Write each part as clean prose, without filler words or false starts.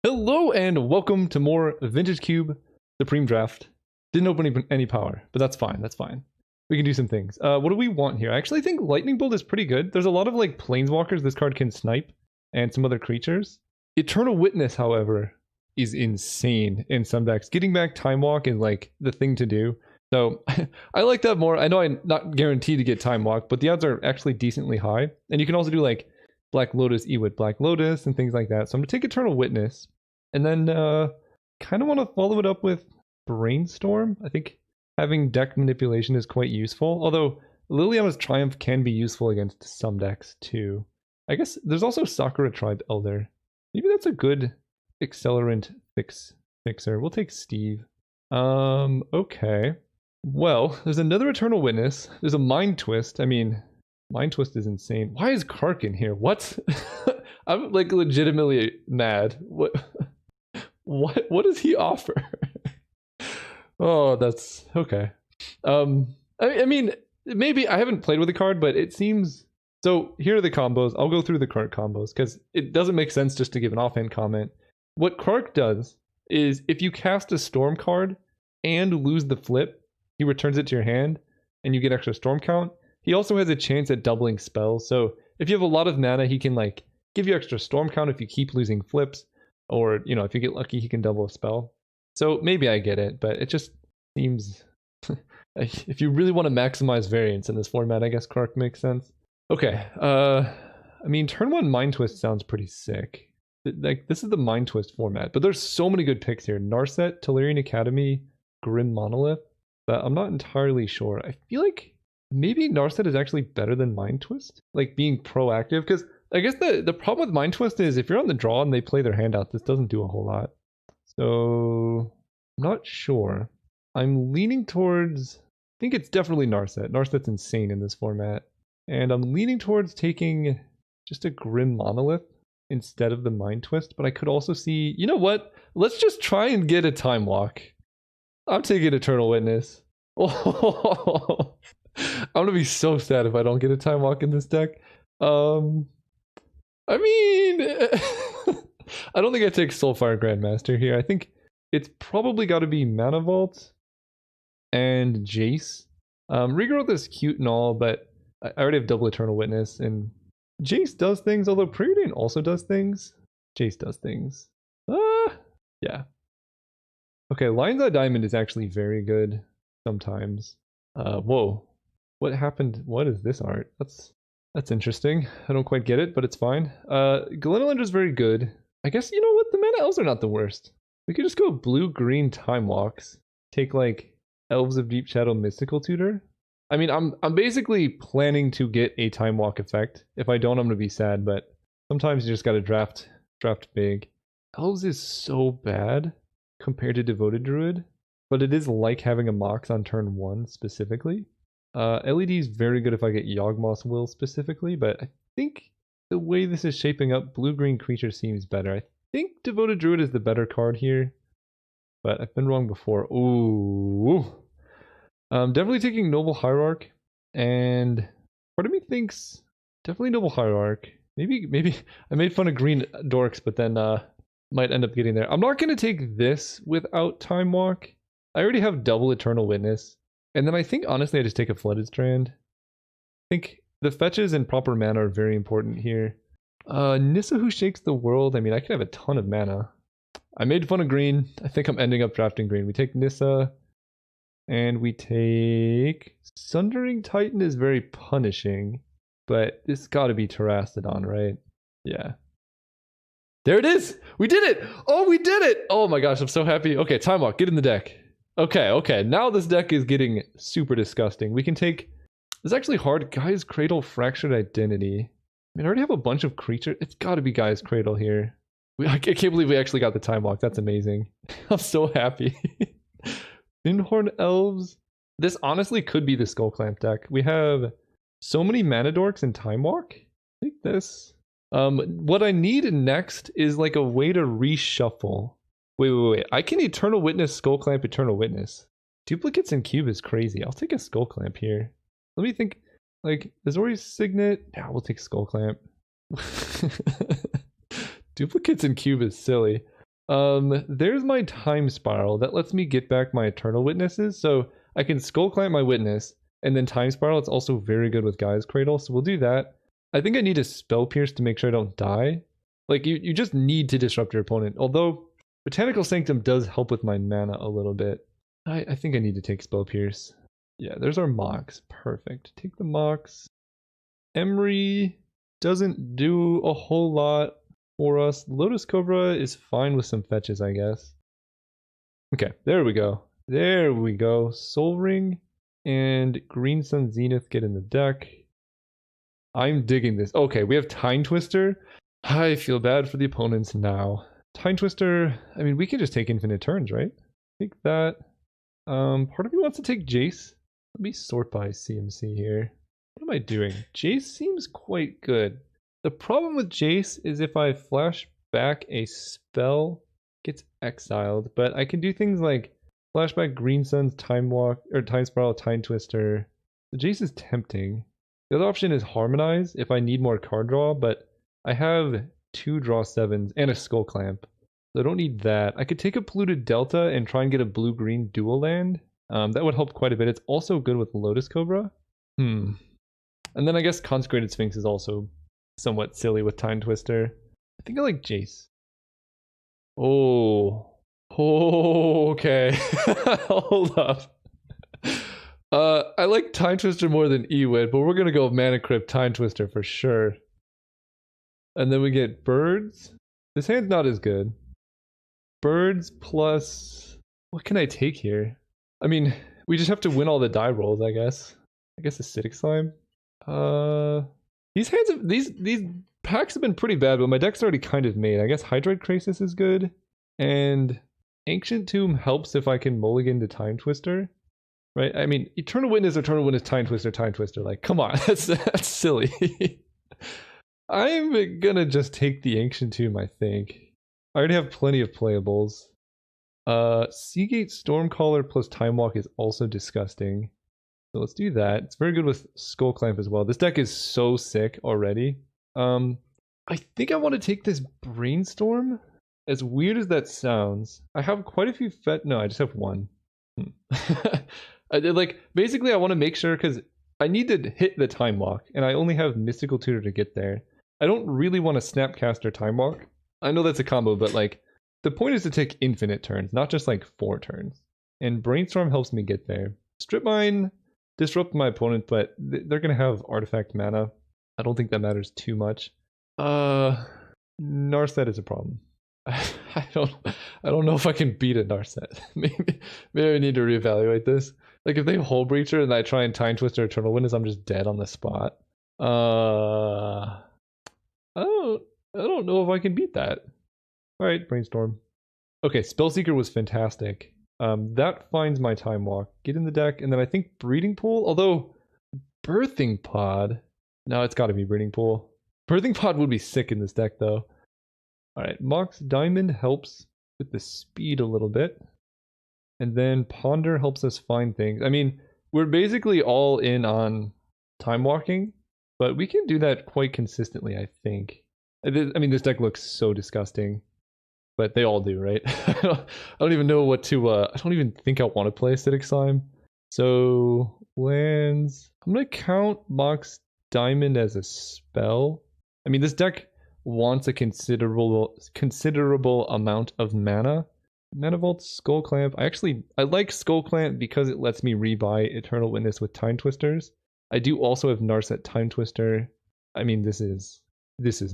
Hello and welcome to more Vintage Cube Supreme Draft. Didn't open any power, but that's fine. That's fine. We can do some things. What do we want here? I actually think Lightning Bolt is pretty good. There's a lot of like planeswalkers this card can snipe and some other creatures. Eternal Witness, however, is insane in some decks. Getting back Time Walk is like the thing to do. So I like that more. I know I'm not guaranteed to get Time Walk, but the odds are actually decently high. And you can also do like Black Lotus, Ewit, Black Lotus, and things like that. So I'm going to take Eternal Witness. And then kind of want to follow it up with Brainstorm. I think having deck manipulation is quite useful. Although Liliana's Triumph can be useful against some decks too. I guess there's also Sakura Tribe Elder. Maybe that's a good accelerant fixer. We'll take Steve. Okay. Well, there's another Eternal Witness. There's a Mind Twist. I mean, Mind Twist is insane. Why is Kark in here? What? I'm like legitimately mad. What does he offer? Oh, that's okay. I mean, maybe I haven't played with the card, but it seems so. Here are the combos. I'll go through the current combos because it doesn't make sense just to give an offhand comment. What Kark does is if you cast a Storm card and lose the flip, he returns it to your hand and you get extra Storm count. He also has a chance at doubling spells. So if you have a lot of mana, he can like give you extra Storm count if you keep losing flips. Or, you know, if you get lucky, he can double a spell. So maybe I get it, but it just seems... if you really want to maximize variance in this format, I guess Kark makes sense. Okay, I mean, turn 1 Mind Twist sounds pretty sick. Like, this is the Mind Twist format, but there's so many good picks here. Narset, Tolarian Academy, Grim Monolith, but I'm not entirely sure. I feel like maybe Narset is actually better than Mind Twist, like being proactive, because I guess the problem with Mind Twist is if you're on the draw and they play their hand out, this doesn't do a whole lot. So I'm not sure. I'm leaning towards, I think it's definitely Narset. Narset's insane in this format. And I'm leaning towards taking just a Grim Monolith instead of the Mind Twist. But I could also see, you know what? Let's just try and get a Time Walk. I'm taking Eternal Witness. Oh, I'm going to be so sad if I don't get a Time Walk in this deck. I mean, I don't think I take Soulfire Grandmaster here. I think it's probably got to be Mana Vault and Jace. Regrowth is cute and all, but I already have double Eternal Witness, and Jace does things, although Preordain also does things. Jace does things. Yeah. Okay, Lion's Eye Diamond is actually very good sometimes. Whoa. What happened? What is this art? That's interesting. I don't quite get it, but it's fine. Glenelender is very good. I guess, you know what? The mana elves are not the worst. We could just go blue-green Time Walks. Take, like, Elves of Deep Shadow Mystical Tutor. I mean, I'm basically planning to get a Time Walk effect. If I don't, I'm going to be sad, but sometimes you just got to draft big. Elves is so bad compared to Devoted Druid, but it is like having a Mox on turn 1 specifically. LED is very good if I get Yawgmoth's Will specifically, but I think the way this is shaping up, blue-green creature seems better. I think Devoted Druid is the better card here, but I've been wrong before. Ooh. Definitely taking Noble Hierarch, and part of me thinks definitely Noble Hierarch. Maybe I made fun of green dorks, but then might end up getting there. I'm not going to take this without Time Walk. I already have double Eternal Witness. And then I think, honestly, I just take a Flooded Strand. I think the fetches and proper mana are very important here. Nissa Who Shakes the World. I mean, I could have a ton of mana. I made fun of green. I think I'm ending up drafting green. We take Nissa. And we take... Sundering Titan is very punishing. But this got to be Terastodon, right? Yeah. There it is! We did it! Oh, we did it! Oh my gosh, I'm so happy. Okay, Time Walk. Get in the deck. Okay. Now this deck is getting super disgusting. We can take... It's actually hard. Gaia's Cradle, Fractured Identity. I mean, I already have a bunch of creatures. It's got to be Gaia's Cradle here. I can't believe we actually got the Time Walk. That's amazing. I'm so happy. Thinhorn Elves. This honestly could be the Skull Clamp deck. We have so many Mana Dorks and Time Walk. Take this. What I need next is like a way to reshuffle. Wait. I can Eternal Witness, Skull Clamp, Eternal Witness. Duplicates in cube is crazy. I'll take a Skull Clamp here. Let me think. Like, Azorius Signet. Yeah, we'll take Skull Clamp. Duplicates in cube is silly. There's my time spiral that lets me get back my eternal witnesses. So I can skull clamp my witness, and then time spiral. It's also very good with Guy's Cradle, so we'll do that. I think I need a spell pierce to make sure I don't die. Like you just need to disrupt your opponent. Although Botanical Sanctum does help with my mana a little bit. I think I need to take spell pierce. Yeah, there's our Mox. Perfect. Take the Mox. Emery doesn't do a whole lot for us. Lotus Cobra is fine with some fetches, I guess. Okay, there we go. There we go. Soul Ring and Green Sun Zenith get in the deck. I'm digging this. Okay, we have Time Twister. I feel bad for the opponents now. Time Twister, I mean, we can just take infinite turns, right? Take that. Part of me wants to take Jace. Let me sort by CMC here. What am I doing? Jace seems quite good. The problem with Jace is if I flash back a spell, it gets exiled. But I can do things like flashback Green Sun's Time Walk or Time Spiral, Time Twister. The Jace is tempting. The other option is Harmonize if I need more card draw, but I have 2 draw 7s and a Skull Clamp. So I don't need that. I could take a Polluted Delta and try and get a blue-green dual land. That would help quite a bit. It's also good with Lotus Cobra. And then I guess Consecrated Sphinx is also somewhat silly with Time Twister. I think I like Jace. Oh, okay. Hold up. I like Time Twister more than Ewid, but we're gonna go Mana Crypt Time Twister for sure. And then we get Birds. This hand's not as good. Birds plus... What can I take here? I mean, we just have to win all the die rolls, I guess. I guess Acidic Slime. These hands have, these packs have been pretty bad, but my deck's already kind of made. I guess Hydroid Krasis is good. And Ancient Tomb helps if I can mulligan to Time Twister. Right? I mean, Eternal Witness, Time Twister. Like, come on, that's silly. I'm gonna just take the Ancient Tomb, I think. I already have plenty of playables. Seagate Stormcaller plus Time Walk is also disgusting. So let's do that. It's very good with Skull Clamp as well. This deck is so sick already. I think I want to take this Brainstorm. As weird as that sounds, I have quite a few no, I just have one. Basically I want to make sure, because I need to hit the Time Walk, and I only have Mystical Tutor to get there. I don't really want to Snapcaster Time Walk. I know that's a combo, but like, the point is to take infinite turns, not just like 4 turns. And Brainstorm helps me get there. Strip Mine, disrupt my opponent, but they're gonna have artifact mana. I don't think that matters too much. Narset is a problem. I don't know if I can beat a Narset. maybe I need to reevaluate this. Like if they have Hull Breacher and I try and Time Twister Eternal Witness, I'm just dead on the spot. I don't know if I can beat that. Alright, Brainstorm. Okay, Spellseeker was fantastic. That finds my Time Walk. Get in the deck, and then I think Breeding Pool, although Birthing Pod... No, it's gotta be Breeding Pool. Birthing Pod would be sick in this deck, though. Alright, Mox Diamond helps with the speed a little bit. And then Ponder helps us find things. I mean, we're basically all in on Time Walking, but we can do that quite consistently, I think. I mean, this deck looks so disgusting. But they all do, right? I don't even know what to... I don't even think I want to play Acidic Slime. So, lands... I'm going to count Mox Diamond as a spell. I mean, this deck wants a considerable amount of mana. Mana Vault, Skull Clamp. I like Skull Clamp because it lets me rebuy Eternal Witness with Time Twisters. I do also have Narset Time Twister. I mean, this is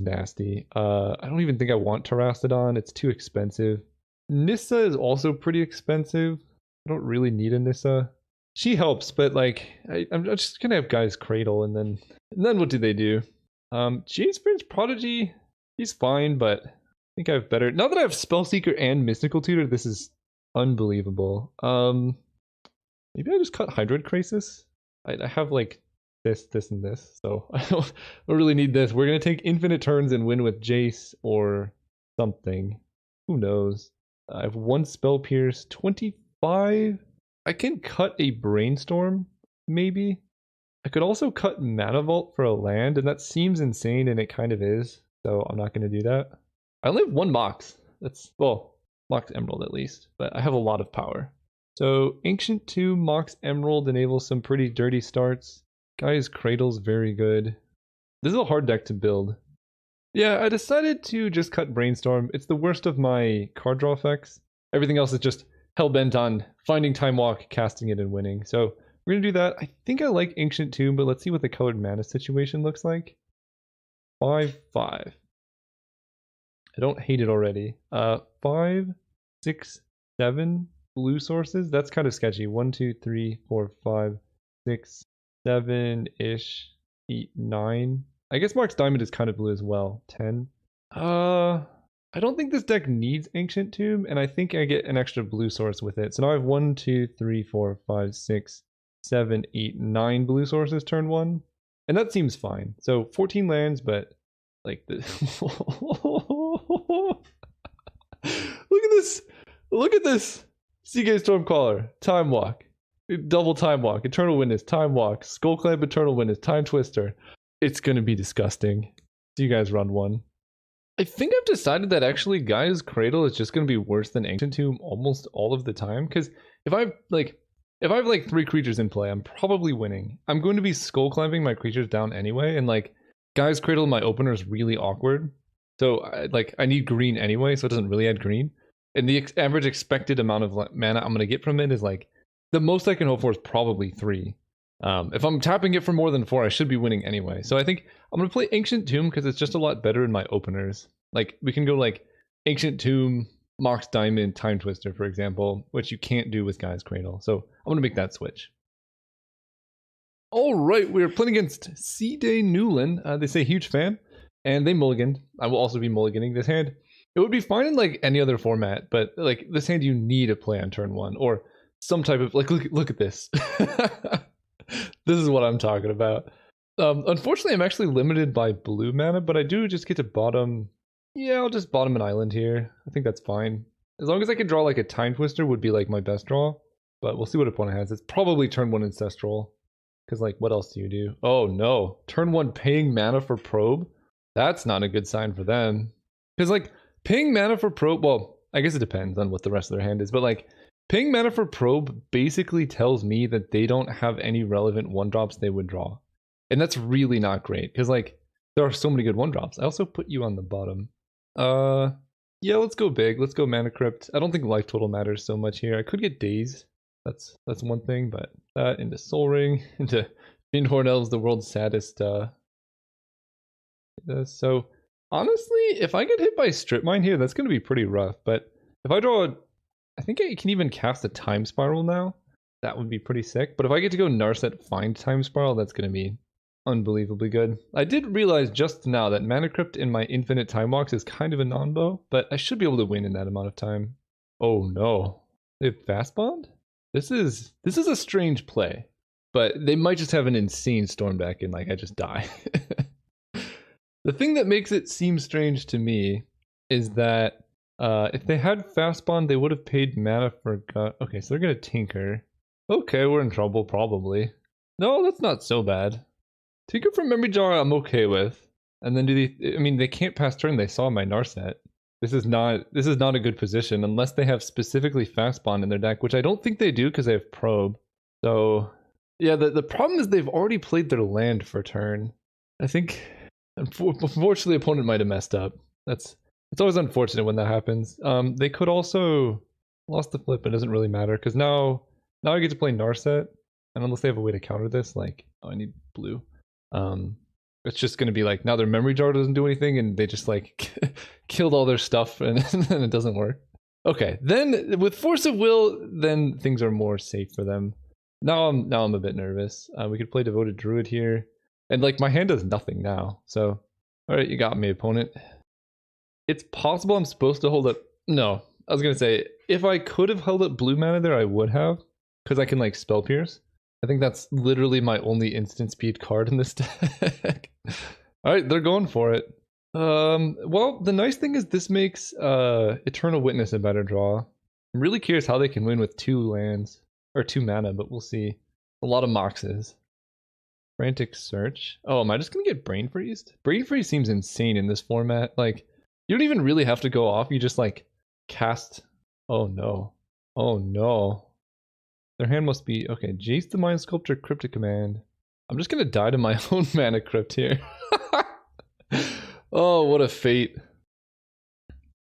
nasty. I don't even think I want Terastodon. It's too expensive. Nissa is also pretty expensive. I don't really need a Nissa. She helps, but like, I'm just gonna have Guy's Cradle, and then what do they do? Jace Prince Prodigy, he's fine, but I think I have better. Now that I have Spellseeker and Mystical Tutor, this is unbelievable. Maybe I just cut Hydroid Krasis? I have like this, and this, so I don't really need this. We're gonna take infinite turns and win with Jace or something. Who knows? I have 1 Spell Pierce, 25. I can cut a Brainstorm, maybe. I could also cut Mana Vault for a land, and that seems insane, and it kind of is, so I'm not gonna do that. I only have 1 Mox. That's, well, Mox Emerald at least, but I have a lot of power. So Ancient Tomb, Mox Emerald enables some pretty dirty starts. Guy's Cradle's very good. This is a hard deck to build. Yeah, I decided to just cut Brainstorm. It's the worst of my card draw effects. Everything else is just hell-bent on finding Time Walk, casting it, and winning. So we're going to do that. I think I like Ancient Tomb, but let's see what the colored mana situation looks like. 5/5. I don't hate it already. 5, 6, 7 blue sources. That's kind of sketchy. 1, 2, 3, 4, 5, 6, 7-ish. 8, 9. I guess Mark's Diamond is kind of blue as well. 10. I don't think this deck needs Ancient Tomb, and I think I get an extra blue source with it. So now I have 1, 2, 3, 4, 5, 6, 7, 8, 9 blue sources turn 1. And that seems fine. So 14 lands, but like this. Look at this. Look at this. Seagate Stormcaller. Time Walk. Double Time Walk. Eternal Witness. Time Walk. Skullclamp. Eternal Witness. Time Twister. It's going to be disgusting. So you guys run one. I think I've decided that actually Guy's Cradle is just going to be worse than Ancient Tomb almost all of the time. Because if I have like 3 creatures in play, I'm probably winning. I'm going to be skull clamping my creatures down anyway, and like Guy's Cradle in my opener is really awkward. So I need green anyway, so it doesn't really add green. And the average expected amount of mana I'm going to get from it is like the most I can hope for is probably 3. If I'm tapping it for more than 4, I should be winning anyway. So I think I'm going to play Ancient Tomb because it's just a lot better in my openers. Like we can go like Ancient Tomb, Mox Diamond, Time Twister, for example, which you can't do with Guy's Cradle. So I'm going to make that switch. All right, we're playing against C-Day Newland. They say huge fan, and they mulliganed. I will also be mulliganing this hand. It would be fine in like any other format, but like this hand you need to play on turn 1 or some type of like look at this. This is what I'm talking about. Unfortunately, I'm actually limited by blue mana, but I do just get to bottom. Yeah, I'll just bottom an island here. I think that's fine. As long as I can draw like a Time Twister would be like my best draw. But we'll see what opponent has. It's probably turn 1 Ancestral. Because like, what else do you do? Oh no. Turn 1 paying mana for Probe? That's not a good sign for them. Because like, paying mana for Probe, well, I guess it depends on what the rest of their hand is. But like, paying mana for Probe basically tells me that they don't have any relevant 1-drops they would draw. And that's really not great. Because like, there are so many good 1-drops. I also put you on the bottom. Yeah, let's go big. Let's go Mana Crypt. I don't think life total matters so much here. I could get Daze. That's one thing, but into Soul Ring, into Fiendhorn Elves, the world's saddest. So honestly, if I get hit by Strip Mine here, that's going to be pretty rough. But if I draw, I think I can even cast a Time Spiral now. That would be pretty sick. But if I get to go Narset Find Time Spiral, that's going to be unbelievably good. I did realize just now that Mana Crypt in my Infinite Time Walks is kind of a non-bow, but I should be able to win in that amount of time. Oh no. They have Fast Bond? This is a strange play, but they might just have an insane storm deck and like I just die. The thing that makes it seem strange to me is that if they had Fast Bond, they would have paid mana for okay, so they're gonna Tinker. Okay, we're in trouble probably. No, that's not so bad. Tinker from Memory Jar I'm okay with. And then they can't pass turn, they saw my Narset. This is not a good position unless they have specifically Fast Bond in their deck, which I don't think they do because they have Probe. So yeah, the problem is they've already played their land for turn. I think unfortunately opponent might have messed up. It's always unfortunate when that happens. They could also lost the flip, it doesn't really matter because now I get to play Narset, and unless they have a way to counter this, like I need blue. It's just going to be like now their Memory Jar doesn't do anything and they just like killed all their stuff and it doesn't work. Okay, then with Force of Will, then things are more safe for them. Now I'm a bit nervous. We could play Devoted Druid here, and like my hand does nothing now. So, all right, you got me, opponent. It's possible I'm supposed to hold up. No, I was gonna say if I could have held up blue mana there, I would have, because I can like Spell Pierce. I think that's literally my only instant speed card in this deck. Alright, they're going for it. Well, the nice thing is this makes Eternal Witness a better draw. I'm really curious how they can win with 2 lands, or 2 mana, but we'll see. A lot of Moxes. Frantic Search. Oh, am I just gonna get Brain Freezed? Brain Freeze seems insane in this format. Like, you don't even really have to go off, you just like cast Oh no. Oh no. Their hand must be... Okay, Jace the Mind Sculptor, Cryptic Command. I'm just gonna die to my own mana crypt here. Oh, what a fate.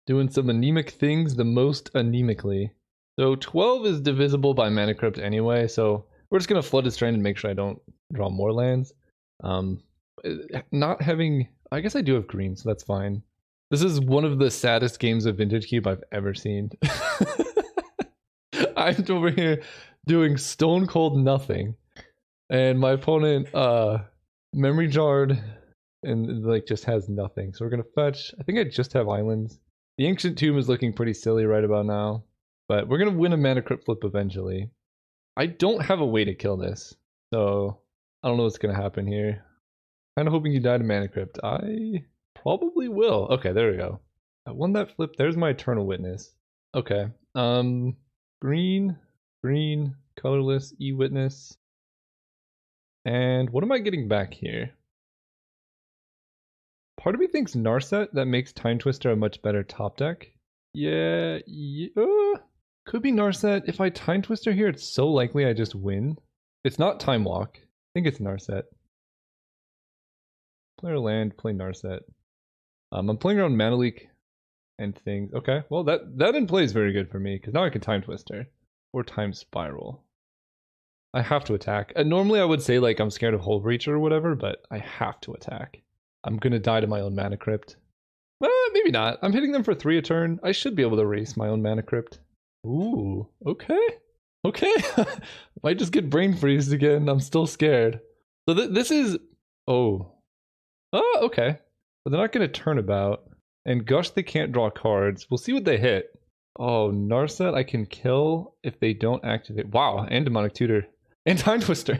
Doing some anemic things the most anemically. So 12 is divisible by mana crypt anyway, so we're just gonna flood his strand and make sure I don't draw more lands. Not having... I guess I do have green, so that's fine. This is one of the saddest games of Vintage Cube I've ever seen. I'm over here doing stone cold nothing, and my opponent memory jarred and like just has nothing. So we're gonna fetch. I think I just have islands. The Ancient Tomb is looking pretty silly right about now, but we're gonna win a mana crypt flip eventually. I don't have a way to kill this, so I don't know what's gonna happen here. Kind of hoping you die to mana crypt. I probably will. Okay, there we go. I won that flip. There's my Eternal Witness. Okay. Green, green, colorless, E-Witness. And what am I getting back here? Part of me thinks Narset, that makes Time Twister a much better top deck. Yeah, could be Narset. If I Time Twister here, it's so likely I just win. It's not Time Walk. I think it's Narset. Player land, play Narset. I'm playing around Mana Leak and things. Okay, well that in play is very good for me, because now I can Time Twister. Or Time Spiral. I have to attack. Normally I would say like I'm scared of Hull Breach or whatever, but I have to attack. I'm gonna die to my own Mana Crypt. Maybe not. I'm hitting them for 3 a turn. I should be able to erase my own Mana Crypt. Ooh, okay. Okay. Might just get brain freezed again. I'm still scared. So this is... Oh. Oh, okay. But they're not gonna Turnabout. And Gush, they can't draw cards. We'll see what they hit. Oh, Narset I can kill if they don't activate. Wow, and Demonic Tutor. And Time Twister.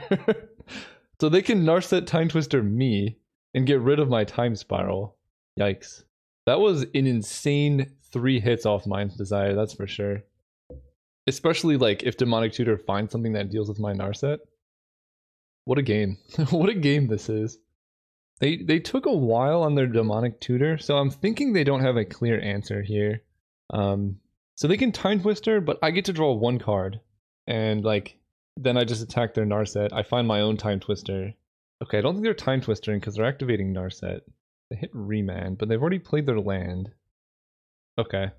So they can Narset Time Twister me and get rid of my Time Spiral. Yikes. That was an insane 3 hits off Mind's Desire, that's for sure. Especially like if Demonic Tutor finds something that deals with my Narset. What a game. What a game this is. They took a while on their Demonic Tutor, so I'm thinking they don't have a clear answer here. So they can Time Twister, but I get to draw 1 card. And like, then I just attack their Narset. I find my own Time Twister. Okay, I don't think they're Time Twistering because they're activating Narset. They hit Remand, but they've already played their land. Okay.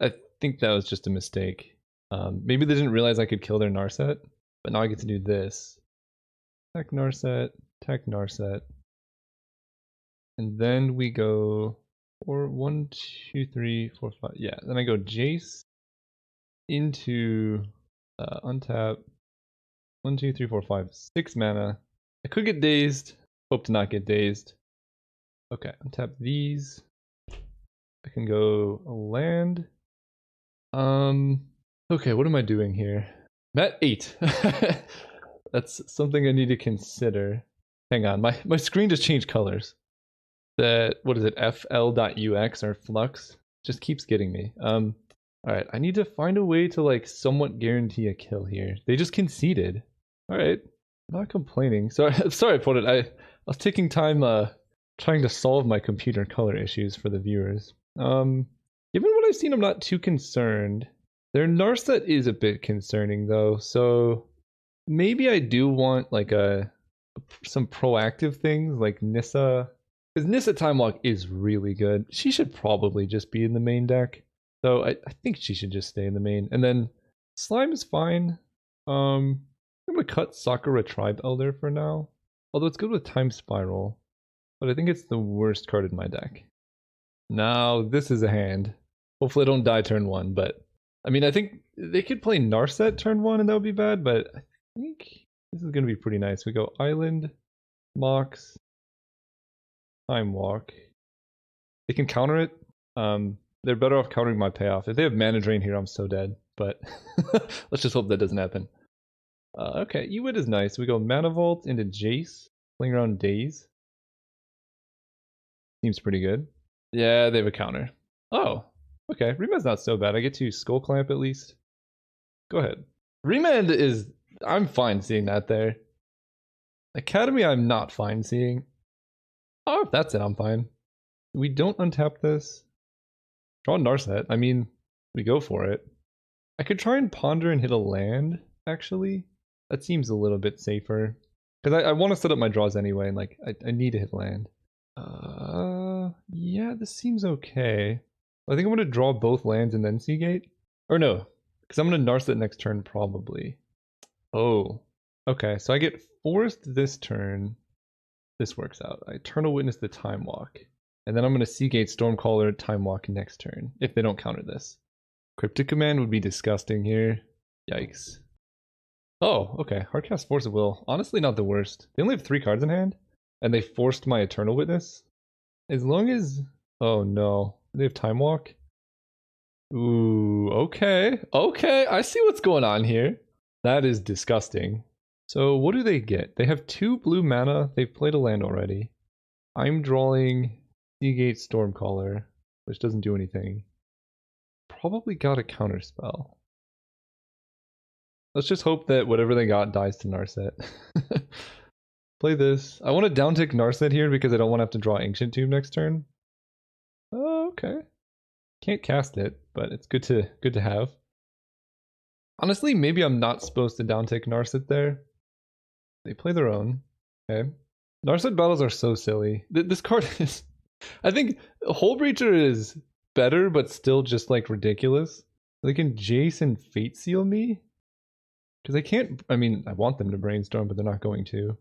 I think that was just a mistake. Maybe they didn't realize I could kill their Narset, but now I get to do this. Attack Narset, attack Narset. And then we go for 1, 2, 3, 4, 5. Yeah, then I go Jace into untap. 1, 2, 3, 4, 5, 6 mana. I could get dazed. Hope to not get dazed. Okay, untap these. I can go land. Okay, what am I doing here? I'm at 8. That's something I need to consider. Hang on, my screen just changed colors. That, what is it, fl.ux or flux? Just keeps getting me. Alright, I need to find a way to like somewhat guarantee a kill here. They just conceded. Alright, not complaining. Sorry, sorry, opponent. I was taking time trying to solve my computer color issues for the viewers. Given what I've seen, I'm not too concerned. Their Narset is a bit concerning though, so maybe I do want like some proactive things like Nissa. Because Nissa Time Walk is really good. She should probably just be in the main deck. So I think she should just stay in the main. And then Slime is fine. I'm gonna cut Sakura Tribe Elder for now. Although it's good with Time Spiral. But I think it's the worst card in my deck. Now this is a hand. Hopefully I don't die turn 1, but I mean I think they could play Narset turn 1 and that would be bad, but I think this is gonna be pretty nice. We go Island, Mox, Time Walk. They can counter it. They're better off countering my payoff. If they have mana drain here, I'm so dead. But let's just hope that doesn't happen. Okay, Ewit is nice. We go Mana Vault into Jace, playing around Daze. Seems pretty good. Yeah, they have a counter. Oh, okay. Remand's not so bad. I get to Skull Clamp at least. Go ahead. Remand is... I'm fine seeing that there. Academy, I'm not fine seeing. Oh, if that's it, I'm fine. We don't untap this. Draw Narset. I mean, we go for it. I could try and ponder and hit a land, actually. That seems a little bit safer. Because I want to set up my draws anyway, and like, I need to hit land. Yeah, this seems okay. I think I'm going to draw both lands and then Seagate. Or no, because I'm going to Narset next turn, probably. Oh, okay, so I get forced this turn. This works out. I Eternal Witness the Time Walk. And then I'm going to Seagate Stormcaller Time Walk next turn, if they don't counter this. Cryptic Command would be disgusting here. Yikes. Oh, okay. Hardcast Force of Will. Honestly, not the worst. They only have 3 cards in hand, and they forced my Eternal Witness. As long as... Oh no. They have Time Walk? Ooh, okay. Okay, I see what's going on here. That is disgusting. So what do they get? They have 2 blue mana. They've played a land already. I'm drawing Seagate Stormcaller, which doesn't do anything. Probably got a counterspell. Let's just hope that whatever they got dies to Narset. Play this. I want to downtick Narset here because I don't want to have to draw Ancient Tomb next turn. Oh, okay. Can't cast it, but it's good to have. Honestly, maybe I'm not supposed to downtick Narset there. They play their own. Okay. Narset battles are so silly. This card is... I think Hull Breacher is better, but still just like ridiculous. They can Jace and Fate Seal me? Because they can't... I mean, I want them to Brainstorm, but they're not going to.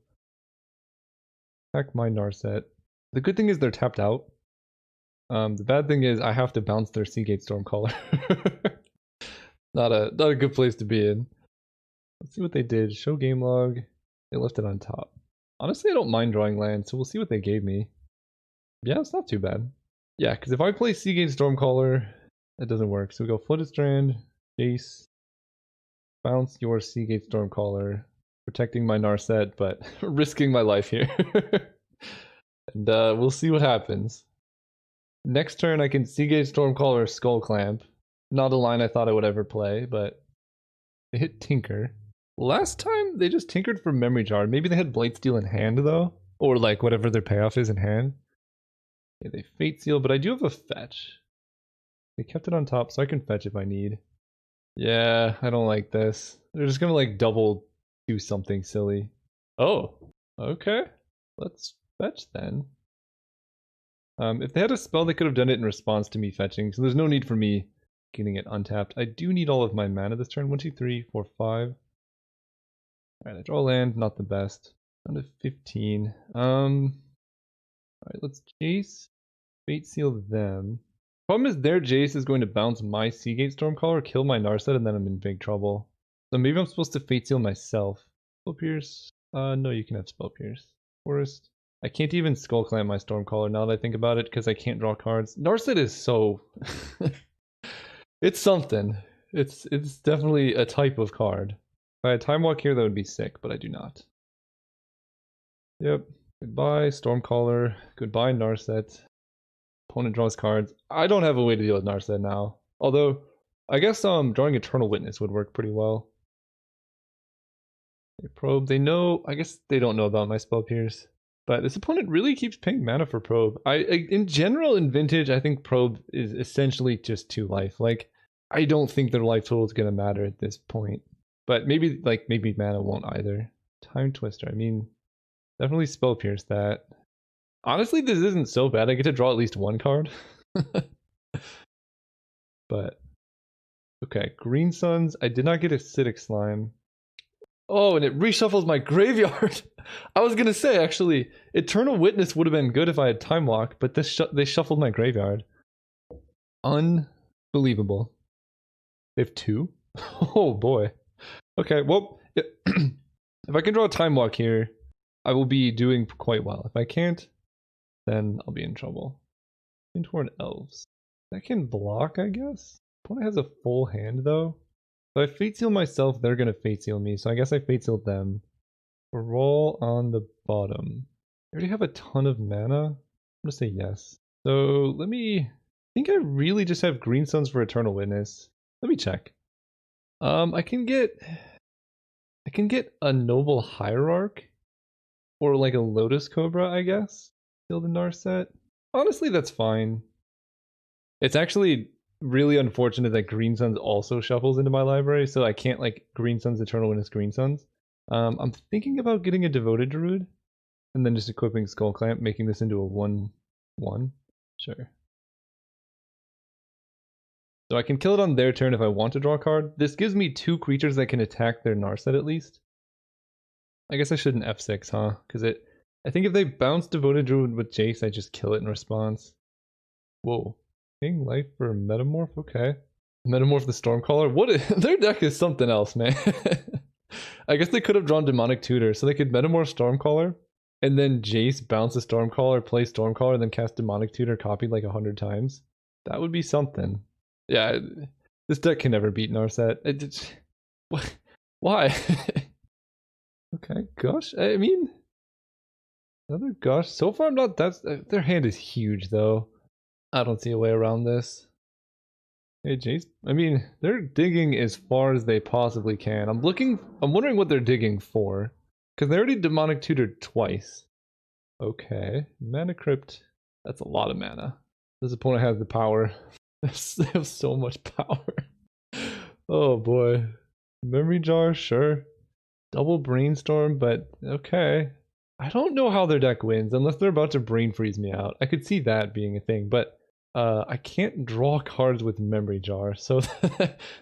Attack my Narset. The good thing is they're tapped out. The bad thing is I have to bounce their Seagate Stormcaller. Not a good place to be in. Let's see what they did. Show game log. They left it on top. Honestly, I don't mind drawing land, so we'll see what they gave me. Yeah, it's not too bad. Yeah, because if I play Seagate Stormcaller, that doesn't work. So we go Flooded Strand, Jace, bounce your Seagate Stormcaller, protecting my Narset, but risking my life here. And we'll see what happens. Next turn, I can Seagate Stormcaller Skull Clamp. Not a line I thought I would ever play, but they hit Tinker. Last time, they just tinkered for Memory Jar. Maybe they had Blightsteel in hand, though. Or like whatever their payoff is in hand. Yeah, they Fate Seal, but I do have a fetch. They kept it on top, so I can fetch if I need. Yeah, I don't like this. They're just gonna like double do something silly. Oh, okay. Let's fetch then. If they had a spell, they could have done it in response to me fetching, so there's no need for me getting it untapped. I do need all of my mana this turn. 1, 2, 3, 4, 5. Alright, I draw land, not the best. Down to 15. Alright, let's Jace. Fate Seal them. Problem is their Jace is going to bounce my Seagate Stormcaller, kill my Narset, and then I'm in big trouble. So maybe I'm supposed to Fate Seal myself. Spell Pierce? No, you can have Spell Pierce. Forest. I can't even Skull Clamp my Stormcaller now that I think about it, because I can't draw cards. Narset is so... It's something. It's definitely a type of card. If I had Time Walk here, that would be sick, but I do not. Yep. Goodbye, Stormcaller. Goodbye, Narset. Opponent draws cards. I don't have a way to deal with Narset now. Although, I guess drawing Eternal Witness would work pretty well. They probe. They know... I guess they don't know about my Spell Pierce. But this opponent really keeps paying mana for Probe. In general, in Vintage, I think Probe is essentially just 2 life. Like, I don't think their life total is going to matter at this point. But maybe mana won't either. Time Twister. I mean, definitely Spell Pierce that. Honestly, this isn't so bad. I get to draw at least 1 card. But, okay. Green Suns. I did not get Acidic Slime. Oh, and it reshuffles my graveyard. I was gonna say, actually, Eternal Witness would have been good if I had Time Walk, but this they shuffled my graveyard. Unbelievable. They have 2? Oh boy. Okay, well, if I can draw a Time Walk here, I will be doing quite well. If I can't, then I'll be in trouble. In toward Elves. That can block, I guess? Opponent has a full hand, though. If I Fate Seal myself, they're gonna Fate Seal me, so I guess I Fate Sealed them. Roll on the bottom. I already have a ton of mana. I'm gonna say yes. So let me... I think I really just have Green Suns for Eternal Witness. Let me check. I can get a Noble Hierarch. Or like a Lotus Cobra, I guess. Still the Narset. Honestly, that's fine. It's actually really unfortunate that Green Suns also shuffles into my library, so I can't like Green Suns Eternal Witness Green Suns. I'm thinking about getting a Devoted Druid and then just equipping Skull Clamp, making this into a 1/1. Sure. So I can kill it on their turn if I want to draw a card. This gives me 2 creatures that can attack their Narset at least. I guess I shouldn't F6, huh? Because I think if they bounce Devoted Druid with Jace, I just kill it in response. Whoa. King Life for Metamorph? Okay. Metamorph the Stormcaller? Their deck is something else, man. I guess they could have drawn Demonic Tutor, so they could Metamorph Stormcaller, and then Jace bounce a Stormcaller, play Stormcaller, then cast Demonic Tutor copied like 100 times. That would be something. Yeah, this deck can never beat Narset. Why? Okay, Gush? I mean, another Gush. So far, I'm not that. Their hand is huge, though. I don't see a way around this. Hey, Jace. I mean, they're digging as far as they possibly can. I'm wondering what they're digging for. Because they already Demonic Tutored twice. Okay. Mana Crypt. That's a lot of mana. This opponent has the power. They have so much power. Oh boy. Memory Jar, sure. Double Brainstorm, but okay. I don't know how their deck wins unless they're about to Brain Freeze me out. I could see that being a thing, but I can't draw cards with Memory Jar, so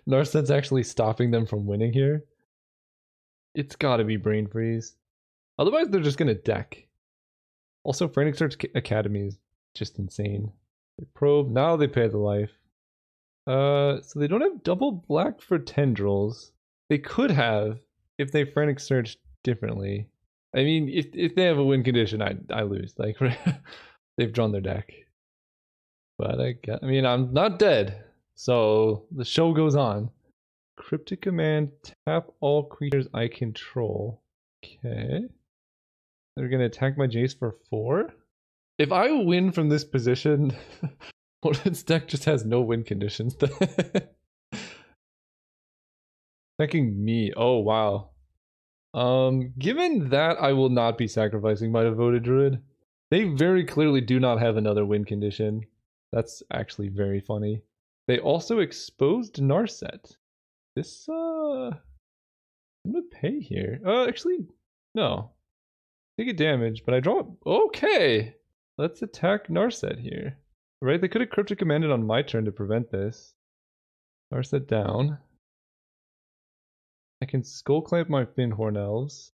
Narset's actually stopping them from winning here. It's gotta be Brain Freeze. Otherwise, they're just gonna deck. Also, Frantic Search Academy is just insane. They probe, now they pay the life. So they don't have double black for Tendrils. They could have if they Frantic Search differently. I mean, if they have a win condition, I lose. Like, they've drawn their deck. But I mean, I'm not dead, so the show goes on. Cryptic Command, tap all creatures I control. Okay. They're gonna attack my Jace for 4? If I win from this position, opponent's deck just has no win conditions. Attacking me. Oh wow. Given that I will not be sacrificing my Devoted Druid, they very clearly do not have another win condition. That's actually very funny. They also exposed Narset. This I'm gonna pay here. Actually, no. Take a damage, but I draw. Okay, let's attack Narset here. Right? They could have Cryptic Commanded on my turn to prevent this. Narset down. I can Skull Clamp my Finhorn Elves.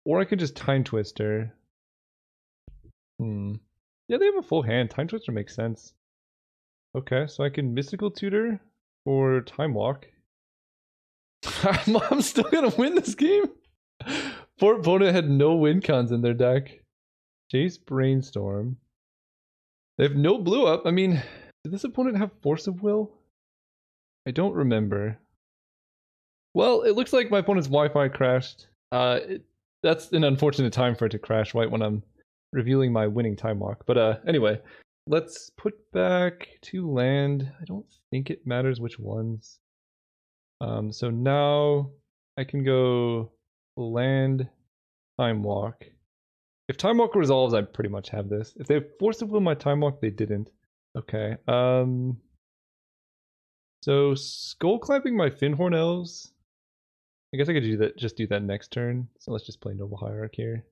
Or I could just Time Twister. Yeah, they have a full hand. Time Twister makes sense. Okay, so I can Mystical Tutor or Time Walk. I'm still gonna win this game. Poor opponent had no win cons in their deck. Jace Brainstorm. They have no blue up. I mean, did this opponent have Force of Will? I don't remember. Well, it looks like my opponent's Wi-Fi crashed. That's an unfortunate time for it to crash right when I'm revealing my winning time walk. But anyway, let's put back 2 land. I don't think it matters which ones. So now I can go land, time walk. If time walk resolves, I pretty much have this. If they have Force of Will my time walk, they didn't. Okay. So Skull Clamping my Finhorn Elves. I guess I could do that. Just do that next turn. So let's just play Noble Hierarch here.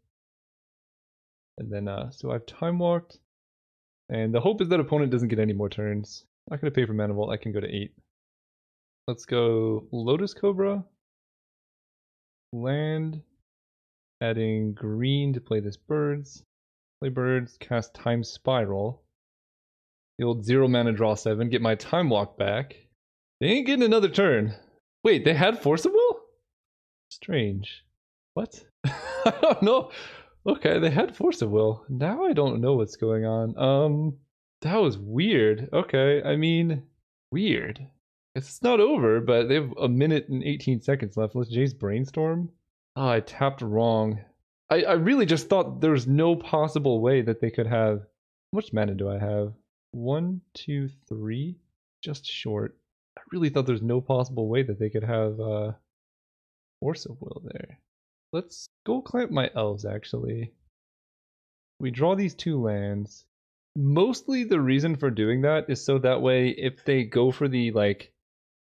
And then so I've time walked. And the hope is that opponent doesn't get any more turns. I'm not gonna pay for Mana Vault. I can go to 8. Let's go Lotus Cobra. Land. Adding green to play this birds. Play birds, cast Time Spiral. The old 0 mana draw 7, get my time walk back. They ain't getting another turn. Wait, they had Force of Will? Strange. What? I don't know. Okay, they had Force of Will. Now I don't know what's going on. That was weird. Okay, I mean, weird. It's not over, but they have a minute and 18 seconds left. Let's Jace Brainstorm. Oh, I tapped wrong. I really just thought there was no possible way that they could have... How much mana do I have? 1, 2, 3? Just short. I really thought there's no possible way that they could have Force of Will there. Let's Skull Clamp my elves, actually. We draw these 2 lands. Mostly the reason for doing that is so that way if they go for the like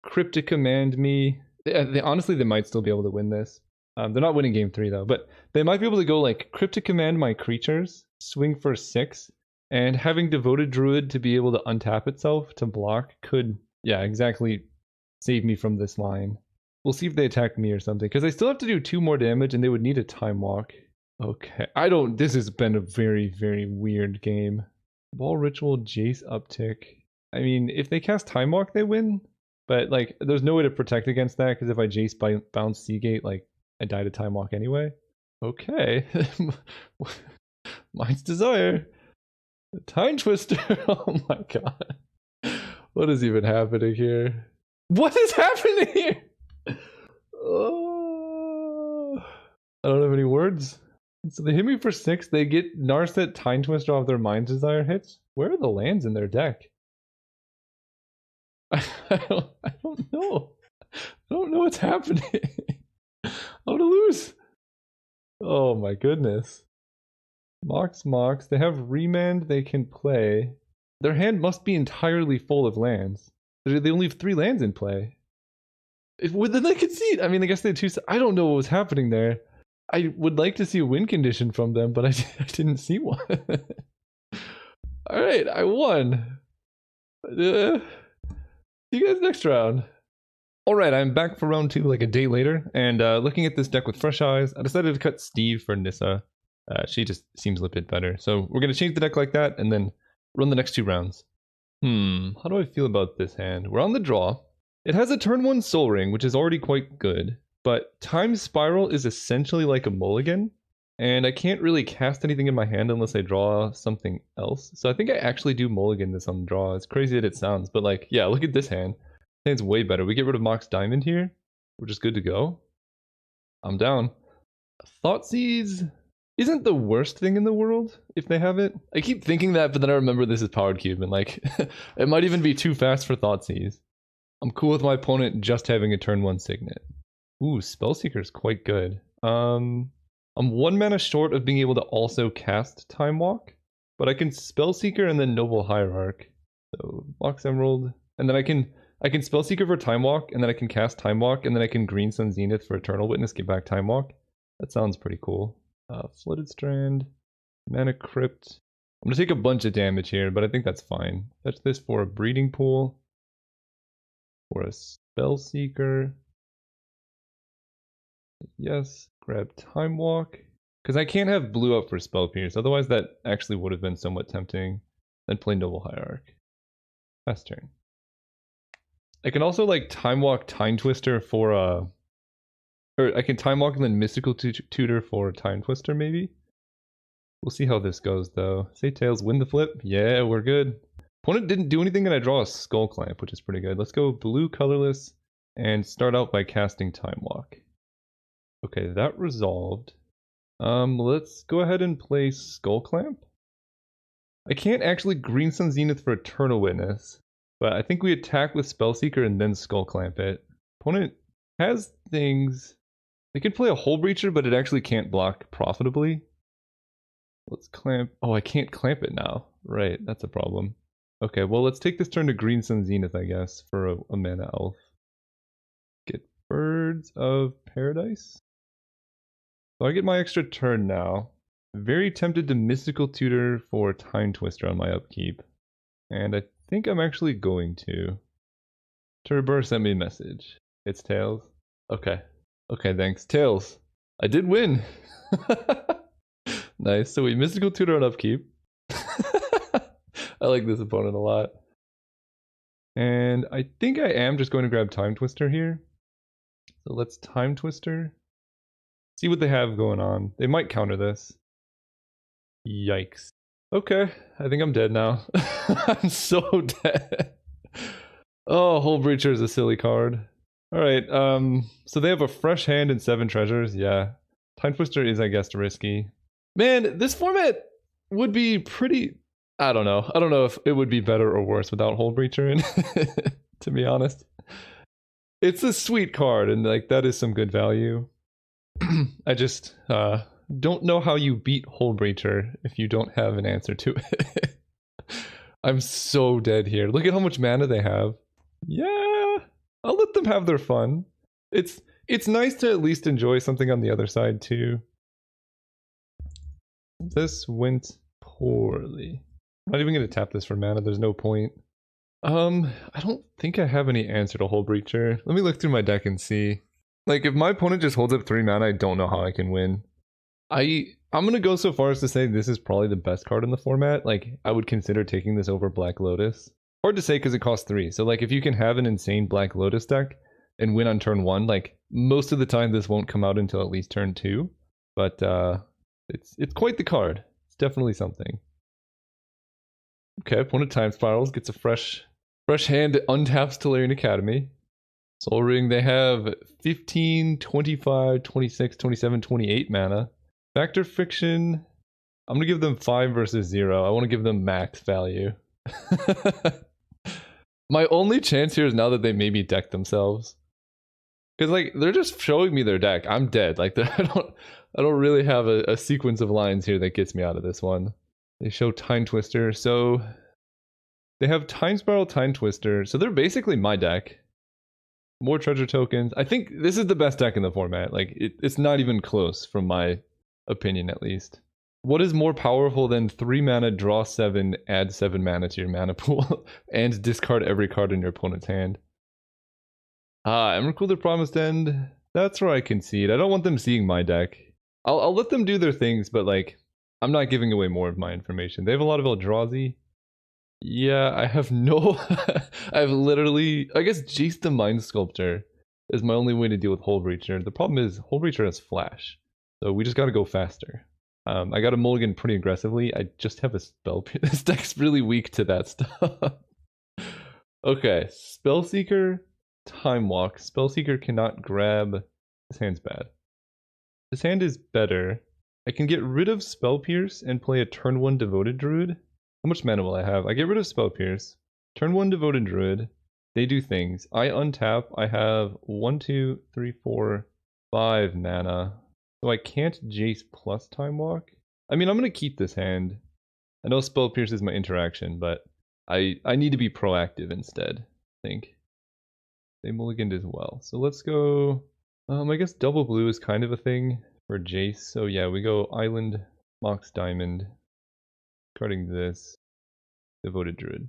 cryptic command me, they honestly they might still be able to win this. They're not winning game 3 though, but they might be able to go like cryptic command my creatures, swing for 6, and having devoted druid to be able to untap itself to block could, yeah, exactly save me from this line. We'll see if they attack me or something, because I still have to do 2 more damage and they would need a time walk. Okay, this has been a very, very weird game. Ball Ritual, Jace uptick. I mean, if they cast Time Walk, they win. But, like, there's no way to protect against that, because if I Jace bounce Seagate, like, I die to Time Walk anyway. Okay. Mind's Desire. Time Twister. Oh my god. What is even happening here? What is happening here? Oh, I don't have any words. So they hit me for 6. They get Narset Time Twister off their Mind's Desire hits. Where are the lands in their deck? I don't know. I don't know what's happening. I'm gonna lose. Oh my goodness. Mox. They have Remand they can play. Their hand must be entirely full of lands. They only have 3 lands in play. Then they concede. I mean, I guess they had 2. I don't know what was happening there. I would like to see a win condition from them, but I didn't see one. Alright, I won. See you guys next round. Alright, I'm back for round 2 like a day later, and looking at this deck with fresh eyes, I decided to cut Steve for Nissa. She just seems a bit better. So we're going to change the deck like that, and then run the next 2 rounds. How do I feel about this hand? We're on the draw. It has a turn 1 Soul Ring, which is already quite good. But Time Spiral is essentially like a mulligan, and I can't really cast anything in my hand unless I draw something else. So I think I actually do mulligan this on the draw. It's crazy that it sounds, but like, yeah, look at this hand. I think it's way better. We get rid of Mox Diamond here. We're just good to go. I'm down. Thoughtseize isn't the worst thing in the world if they have it. I keep thinking that, but then I remember this is Powered Cube, and like, it might even be too fast for Thoughtseize. I'm cool with my opponent just having a turn 1 Signet. Ooh, Spellseeker is quite good. I'm 1 mana short of being able to also cast Time Walk, but I can Spellseeker and then Noble Hierarch. So Mox Emerald, and then I can Spellseeker for Time Walk, and then I can cast Time Walk, and then I can Green Sun Zenith for Eternal Witness, get back Time Walk. That sounds pretty cool. Flooded Strand, Mana Crypt. I'm gonna take a bunch of damage here, but I think that's fine. Fetch this for a Breeding Pool, for a Spellseeker. Yes, grab Time Walk. Because I can't have blue up for Spell Pierce, otherwise that actually would have been somewhat tempting. Then play Noble Hierarch. Fast turn. I can also like Time Walk Time Twister for or I can Time Walk and then Mystical Tutor for Time Twister maybe? We'll see how this goes though. Say Tails, win the flip. Yeah, we're good. Opponent didn't do anything and I draw a Skull Clamp, which is pretty good. Let's go blue colorless and start out by casting Time Walk. Okay, that resolved. Let's go ahead and play Skull Clamp. I can't actually Green Sun Zenith for Eternal Witness, but I think we attack with Spellseeker and then Skull Clamp it. Opponent has things. They can play a Hole Breacher, but it actually can't block profitably. Let's clamp. Oh, I can't clamp it now. Right, that's a problem. Okay, well, let's take this turn to Green Sun Zenith, I guess, for a mana elf. Get Birds of Paradise. So I get my extra turn now. Very tempted to Mystical Tutor for Time Twister on my upkeep. And I think I'm actually going to. Turbo sent me a message. It's Tails. Okay. Okay, thanks. Tails. I did win. Nice. So we Mystical Tutor on upkeep. I like this opponent a lot. And I think I am just going to grab Time Twister here. So let's Time Twister. See what they have going on. They might counter this. Yikes. Okay, I think I'm dead now. I'm so dead. Oh, Hole Breacher is a silly card. Alright, so they have a fresh hand and 7 treasures. Yeah. Time Twister is, I guess, risky. Man, this format would be pretty... I don't know. I don't know if it would be better or worse without Hole Breacher in, to be honest. It's a sweet card, and like that is some good value. I just don't know how you beat Hole Breacher if you don't have an answer to it. I'm so dead here. Look at how much mana they have. Yeah, I'll let them have their fun. It's nice to at least enjoy something on the other side too. This went poorly. I'm not even gonna tap this for mana, there's no point. I don't think I have any answer to Hull Breacher. Let me look through my deck and see. Like, if my opponent just holds up 3 mana, I don't know how I can win. I'm gonna go so far as to say this is probably the best card in the format. Like, I would consider taking this over Black Lotus. Hard to say because it costs 3. So, like, if you can have an insane Black Lotus deck and win on turn 1, like, most of the time this won't come out until at least turn 2. But, it's quite the card. It's definitely something. Okay, opponent Time Spirals gets a fresh hand that untaps Tolarian Academy. Soul Ring, they have 15, 25, 26, 27, 28 mana. Factor Fiction, I'm going to give them 5 versus 0. I want to give them max value. My only chance here is now that they maybe deck themselves. Because, like, they're just showing me their deck. I'm dead. Like, I don't really have a sequence of lines here that gets me out of this one. They show Time Twister, so they have Time Spiral, Time Twister, so they're basically my deck. More treasure tokens. I think this is the best deck in the format. Like, it's not even close from my opinion, at least. What is more powerful than 3 mana, draw 7, add 7 mana to your mana pool, and discard every card in your opponent's hand? Emrakul, the Promised End. That's where I concede. I don't want them seeing my deck. I'll let them do their things, but, like, I'm not giving away more of my information. They have a lot of Eldrazi. Yeah, I have no... I have literally... I guess Jace the Mind Sculptor is my only way to deal with Hull Breacher. The problem is Hull Breacher has Flash, so we just gotta go faster. I got a mulligan pretty aggressively. I just have a spell... This deck's really weak to that stuff. Okay, Spellseeker, Time Walk. Spellseeker cannot grab... This hand's bad. This hand is better. I can get rid of Spell Pierce and play a turn 1 Devoted Druid. How much mana will I have? I get rid of Spell Pierce. Turn 1 Devoted Druid. They do things. I untap. I have 1, 2, 3, 4, 5 mana. So I can't Jace plus Time Walk. I mean, I'm going to keep this hand. I know Spell Pierce is my interaction, but I need to be proactive instead, I think. They mulliganed as well. So let's go... I guess double blue is kind of a thing for Jace. So yeah, we go Island, Mox Diamond, carding this, Devoted Druid.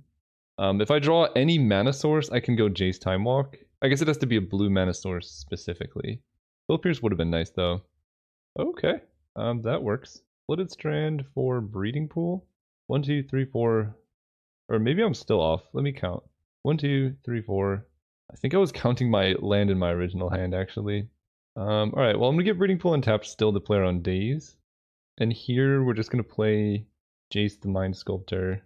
If I draw any mana source, I can go Jace Time Walk. I guess it has to be a blue mana source specifically. Spell Pierce would have been nice though. Okay, that works. Splitted Strand for Breeding Pool. 1, 2, 3, 4. Or maybe I'm still off. Let me count. 1, 2, 3, 4. I think I was counting my land in my original hand, actually. Alright, well, I'm going to get Breeding Pool untapped still to play around Daze. And here, we're just going to play Jace the Mind Sculptor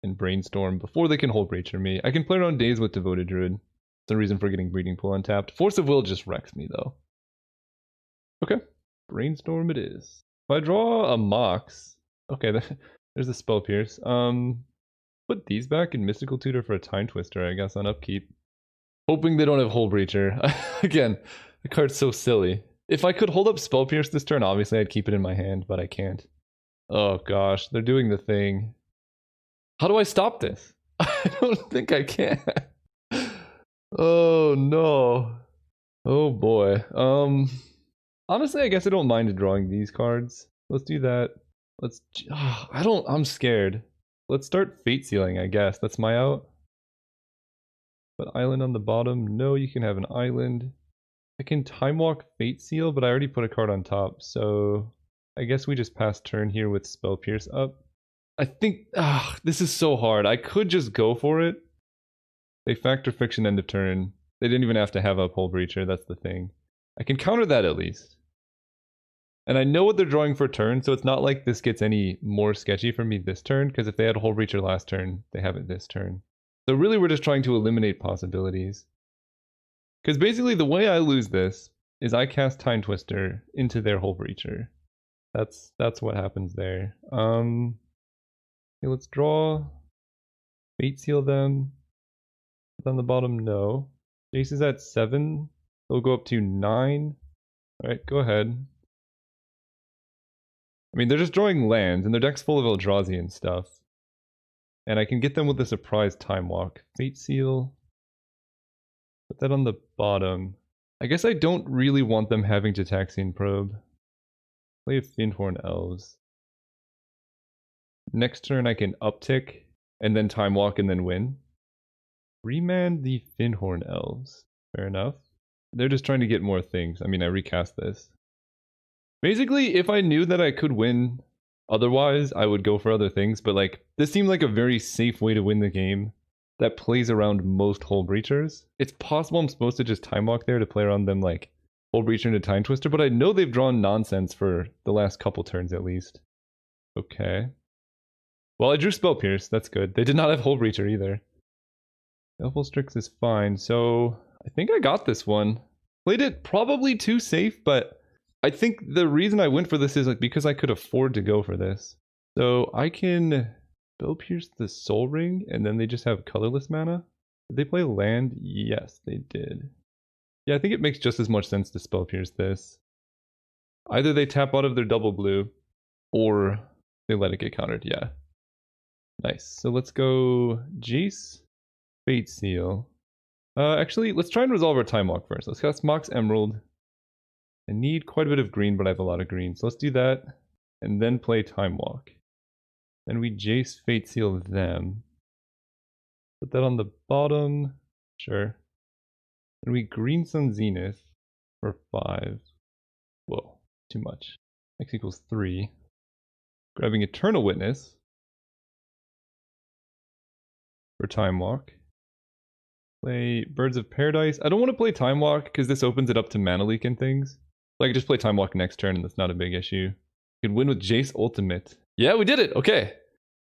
and Brainstorm before they can Hull Breacher me. I can play around Daze with Devoted Druid. That's the reason for getting Breeding Pool untapped. Force of Will just wrecks me, though. Okay, Brainstorm it is. If I draw a Mox... Okay, there's the Spell Pierce. Put these back in Mystical Tutor for a Time Twister, I guess, on upkeep. Hoping they don't have Hull Breacher. Again, the card's so silly. If I could hold up Spell Pierce this turn, obviously I'd keep it in my hand, but I can't. Oh gosh, they're doing the thing. How do I stop this? I don't think I can. Oh no. Oh boy. Honestly, I guess I don't mind drawing these cards. Let's do that. I'm scared. Let's start Fate Sealing, I guess. That's my out. But island on the bottom, no, you can have an island. I can Time Walk Fate Seal, but I already put a card on top, so I guess we just pass turn here with Spell Pierce up. I think, this is so hard. I could just go for it. They Factor Fiction end of turn. They didn't even have to have up Hull Breacher, that's the thing. I can counter that at least. And I know what they're drawing for turn, so it's not like this gets any more sketchy for me this turn, because if they had Hull Breacher last turn, they have it this turn. So really we're just trying to eliminate possibilities. Because basically the way I lose this is I cast Time Twister into their Hull Breacher. That's what happens there. Okay, let's draw. Fate Seal them. On the bottom, no. Jace is at 7. They'll go up to 9. Alright, go ahead. I mean, they're just drawing lands, and their deck's full of Eldrazi and stuff. And I can get them with a surprise Time Walk. Fate Seal. Put that on the bottom. I guess I don't really want them having to Taxian Probe. Play a Fyndhorn Elves. Next turn I can uptick, and then Time Walk and then win. Remand the Fyndhorn Elves. Fair enough. They're just trying to get more things. I mean, I recast this. Basically, if I knew that I could win otherwise, I would go for other things, but like, this seemed like a very safe way to win the game that plays around most Hull Breachers. It's possible I'm supposed to just Time Walk there to play around them like Hull Breacher into Time Twister, but I know they've drawn nonsense for the last couple turns at least. Okay. Well, I drew Spell Pierce, that's good. They did not have Hull Breacher either. Elful Strix is fine, so I think I got this one. Played it probably too safe, but I think the reason I went for this is like because I could afford to go for this. So I can Spell Pierce the Soul Ring, and then they just have colorless mana. Did they play land? Yes, they did. Yeah, I think it makes just as much sense to Spell Pierce this. Either they tap out of their double blue, or they let it get countered, yeah. Nice, so let's go Jace, Fate Seal. Actually, let's try and resolve our Time Walk first. Let's cast Mox Emerald. I need quite a bit of green, but I have a lot of green. So let's do that, and then play Time Walk. Then we Jace Fate Seal them. Put that on the bottom. Sure. And we Green Sun Zenith for 5. Whoa, too much. X equals 3. Grabbing Eternal Witness for Time Walk. Play Birds of Paradise. I don't want to play Time Walk because this opens it up to Mana Leak and things. So I can just play Time Walk next turn and that's not a big issue. You can win with Jace Ultimate. Yeah, we did it! Okay.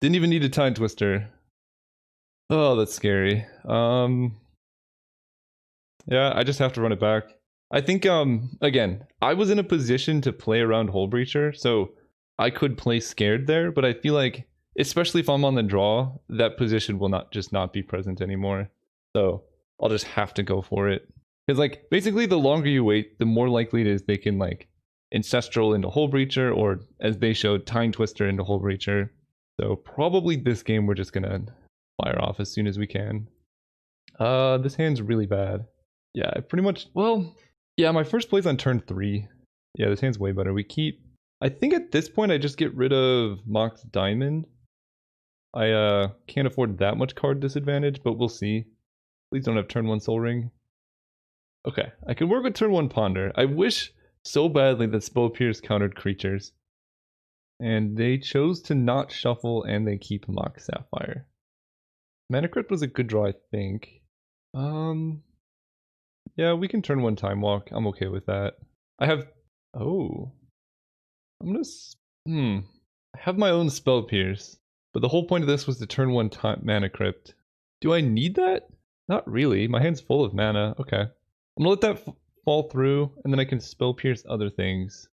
Didn't even need a Time Twister. Oh, that's scary. Yeah, I just have to run it back. I think, again, I was in a position to play around Hull Breacher, so I could play scared there, but I feel like, especially if I'm on the draw, that position will not be present anymore. So I'll just have to go for it. Because, like, basically the longer you wait, the more likely it is they can, like, Ancestral into Hull Breacher, or, as they showed, Time Twister into Hull Breacher. So probably this game we're just gonna fire off as soon as we can. This hand's really bad. Yeah, I pretty much, well, yeah, my first play's on turn 3. Yeah, this hand's way better. We keep, I think at this point I just get rid of Mox Diamond. I can't afford that much card disadvantage, but we'll see. Please don't have turn 1 Soul Ring. Okay, I can work with turn 1 Ponder. I wish so badly that Spell Pierce countered creatures. And they chose to not shuffle and they keep Mox Sapphire. Mana Crypt was a good draw, I think. Yeah, we can turn 1 Time Walk. I'm okay with that. I have, oh. I'm gonna, I have my own Spell Pierce. But the whole point of this was to turn 1 Mana Crypt. Do I need that? Not really. My hand's full of mana. Okay. I'm gonna let that fall through, and then I can Spell Pierce other things.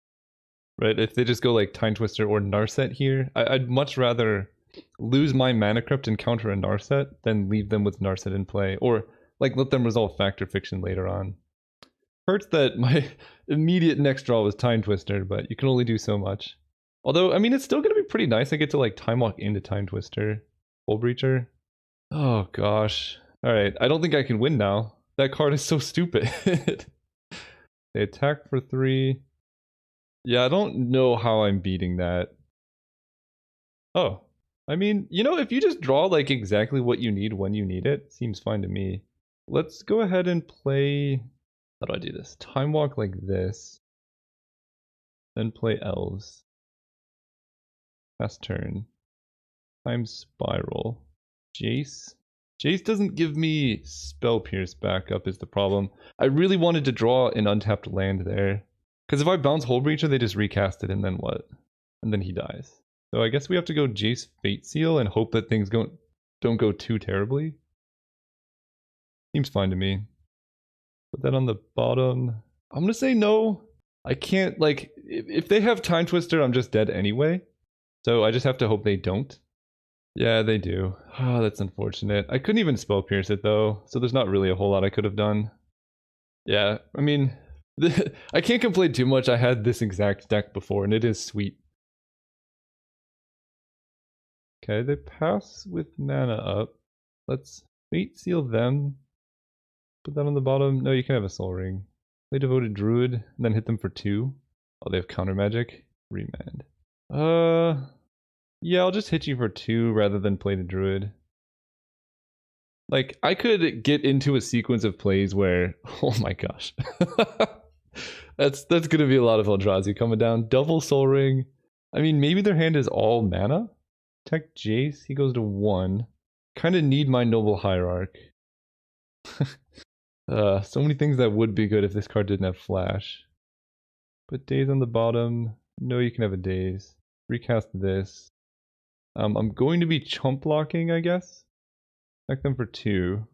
Right? If they just go like Time Twister or Narset here, I'd much rather lose my Mana Crypt and counter a Narset than leave them with Narset in play. Or like let them resolve Fact or Fiction later on. Hurts that my immediate next draw was Time Twister, but you can only do so much. Although, I mean, it's still going to be pretty nice. I get to like Time Walk into Time Twister. Hull Breacher. Oh gosh. Alright, I don't think I can win now. That card is so stupid. They attack for 3. Yeah, I don't know how I'm beating that. Oh. I mean, you know, if you just draw like exactly what you need when you need it, seems fine to me. Let's go ahead and play... How do I do this? Time Walk like this. Then play Elves. Pass turn. Time Spiral. Jace. Jace doesn't give me Spell Pierce backup is the problem. I really wanted to draw an untapped land there. Because if I bounce Hull Breacher, they just recast it, and then what? And then he dies. So I guess we have to go Jace Fate Seal and hope that things don't go too terribly. Seems fine to me. Put that on the bottom. I'm gonna say no. I can't, like, if they have Time Twister, I'm just dead anyway. So I just have to hope they don't. Yeah, they do. Oh, that's unfortunate. I couldn't even Spell Pierce it though, so there's not really a whole lot I could have done. Yeah, I mean, I can't complain too much. I had this exact deck before, and it is sweet. Okay, they pass with mana up. Let's Fate Seal them. Put that on the bottom. No, you can have a Soul Ring. Play Devoted Druid, and then hit them for 2. Oh, they have counter magic. Remand. Yeah, I'll just hit you for 2 rather than play the Druid. Like, I could get into a sequence of plays where, oh my gosh. That's gonna be a lot of Eldrazi coming down. Double Soul Ring. I mean, maybe their hand is all mana? Tech Jace, he goes to 1. Kinda need my Noble Hierarch. So many things that would be good if this card didn't have Flash. Put Daze on the bottom. No, you can have a Daze. Recast this. I'm going to be chump blocking, I guess. Attack them for 2.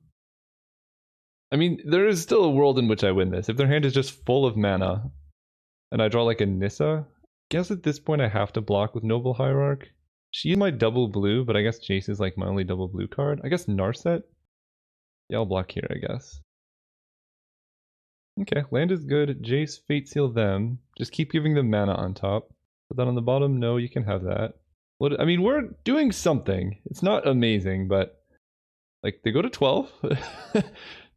I mean, there is still a world in which I win this. If their hand is just full of mana, and I draw like a Nissa, I guess at this point I have to block with Noble Hierarch. She is my double blue, but I guess Jace is like my only double blue card. I guess Narset? Yeah, I'll block here, I guess. Okay, land is good. Jace, Fate Seal them. Just keep giving them mana on top. Put that on the bottom. No, you can have that. I mean, we're doing something. It's not amazing, but like they go to 12.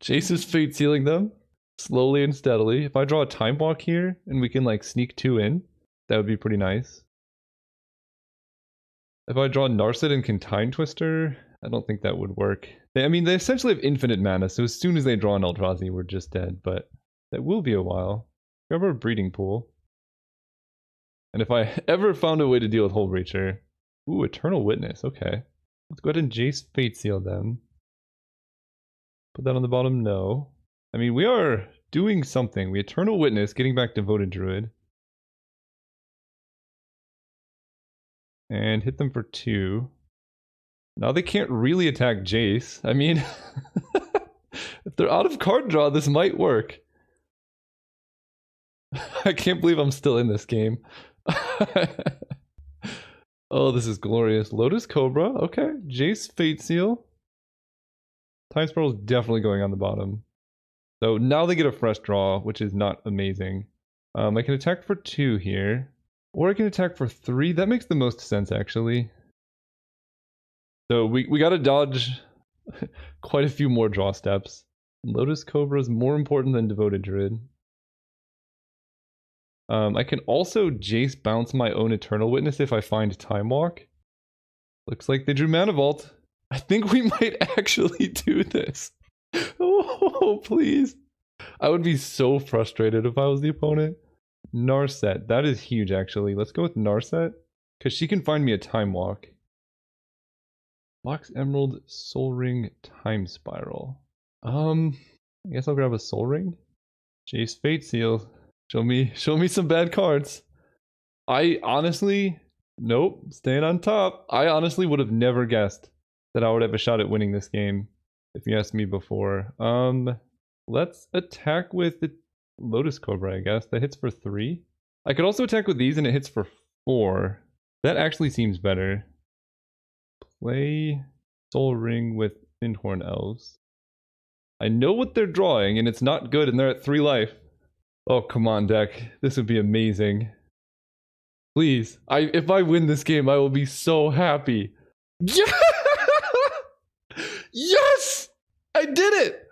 Jace is Fate Sealing them slowly and steadily. If I draw a Time Walk here and we can like sneak 2 in, that would be pretty nice. If I draw Narset and can Time Twister, I don't think that would work. I mean, they essentially have infinite mana, so as soon as they draw an Eldrazi, we're just dead, but that will be a while. Grab our Breeding Pool. And if I ever found a way to deal with Hull Breacher... Ooh, Eternal Witness, okay. Let's go ahead and Jace Fate Seal them. Put that on the bottom, no. I mean, we are doing something. We Eternal Witness, getting back Devoted Druid. And hit them for 2. Now they can't really attack Jace. I mean, if they're out of card draw, this might work. I can't believe I'm still in this game. Oh, this is glorious. Lotus Cobra, okay. Jace Fate Seal. Time Spiral is definitely going on the bottom. So now they get a fresh draw, which is not amazing. I can attack for 2 here. Or I can attack for 3. That makes the most sense, actually. So we gotta dodge quite a few more draw steps. Lotus Cobra is more important than Devoted Druid. I can also Jace bounce my own Eternal Witness if I find Time Walk. Looks like they drew Mana Vault. I think we might actually do this. Oh, please. I would be so frustrated if I was the opponent. Narset. That is huge, actually. Let's go with Narset. Because she can find me a Time Walk. Box Emerald, Soul Ring, Time Spiral. I guess I'll grab a Soul Ring. Jace Fate Seal. Show me some bad cards. I honestly, nope, staying on top. I honestly would have never guessed that I would have a shot at winning this game if you asked me before. Let's attack with the Lotus Cobra, I guess. That hits for 3. I could also attack with these and it hits for 4. That actually seems better. Play Soul Ring with Thinhorn Elves. I know what they're drawing and it's not good and they're at 3 life. Oh, come on, deck. This would be amazing. Please. If I win this game, I will be so happy. Yeah! Yes! I did it!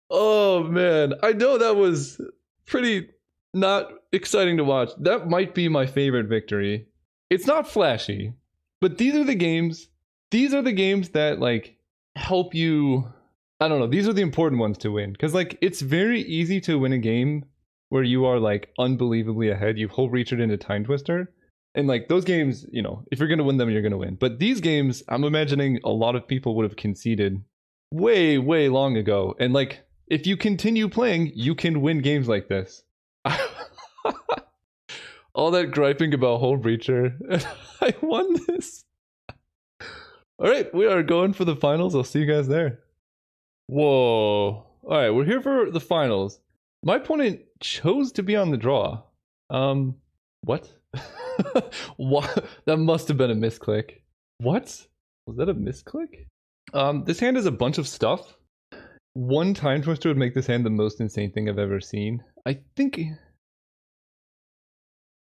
Oh, man. I know that was pretty not exciting to watch. That might be my favorite victory. It's not flashy, but these are the games that, like, help you... I don't know, these are the important ones to win. Because, like, it's very easy to win a game where you are, like, unbelievably ahead. You've Hull Breachered into Time Twister. And, like, those games, you know, if you're going to win them, you're going to win. But these games, I'm imagining a lot of people would have conceded way, way long ago. And, like, if you continue playing, you can win games like this. All that griping about Hull Breacher. I won this. Alright, we are going for the finals. I'll see you guys there. Whoa. Alright, we're here for the finals. My opponent chose to be on the draw. What? What? That must have been a misclick. What? Was that a misclick? This hand has a bunch of stuff. One Time Twister would make this hand the most insane thing I've ever seen. I think...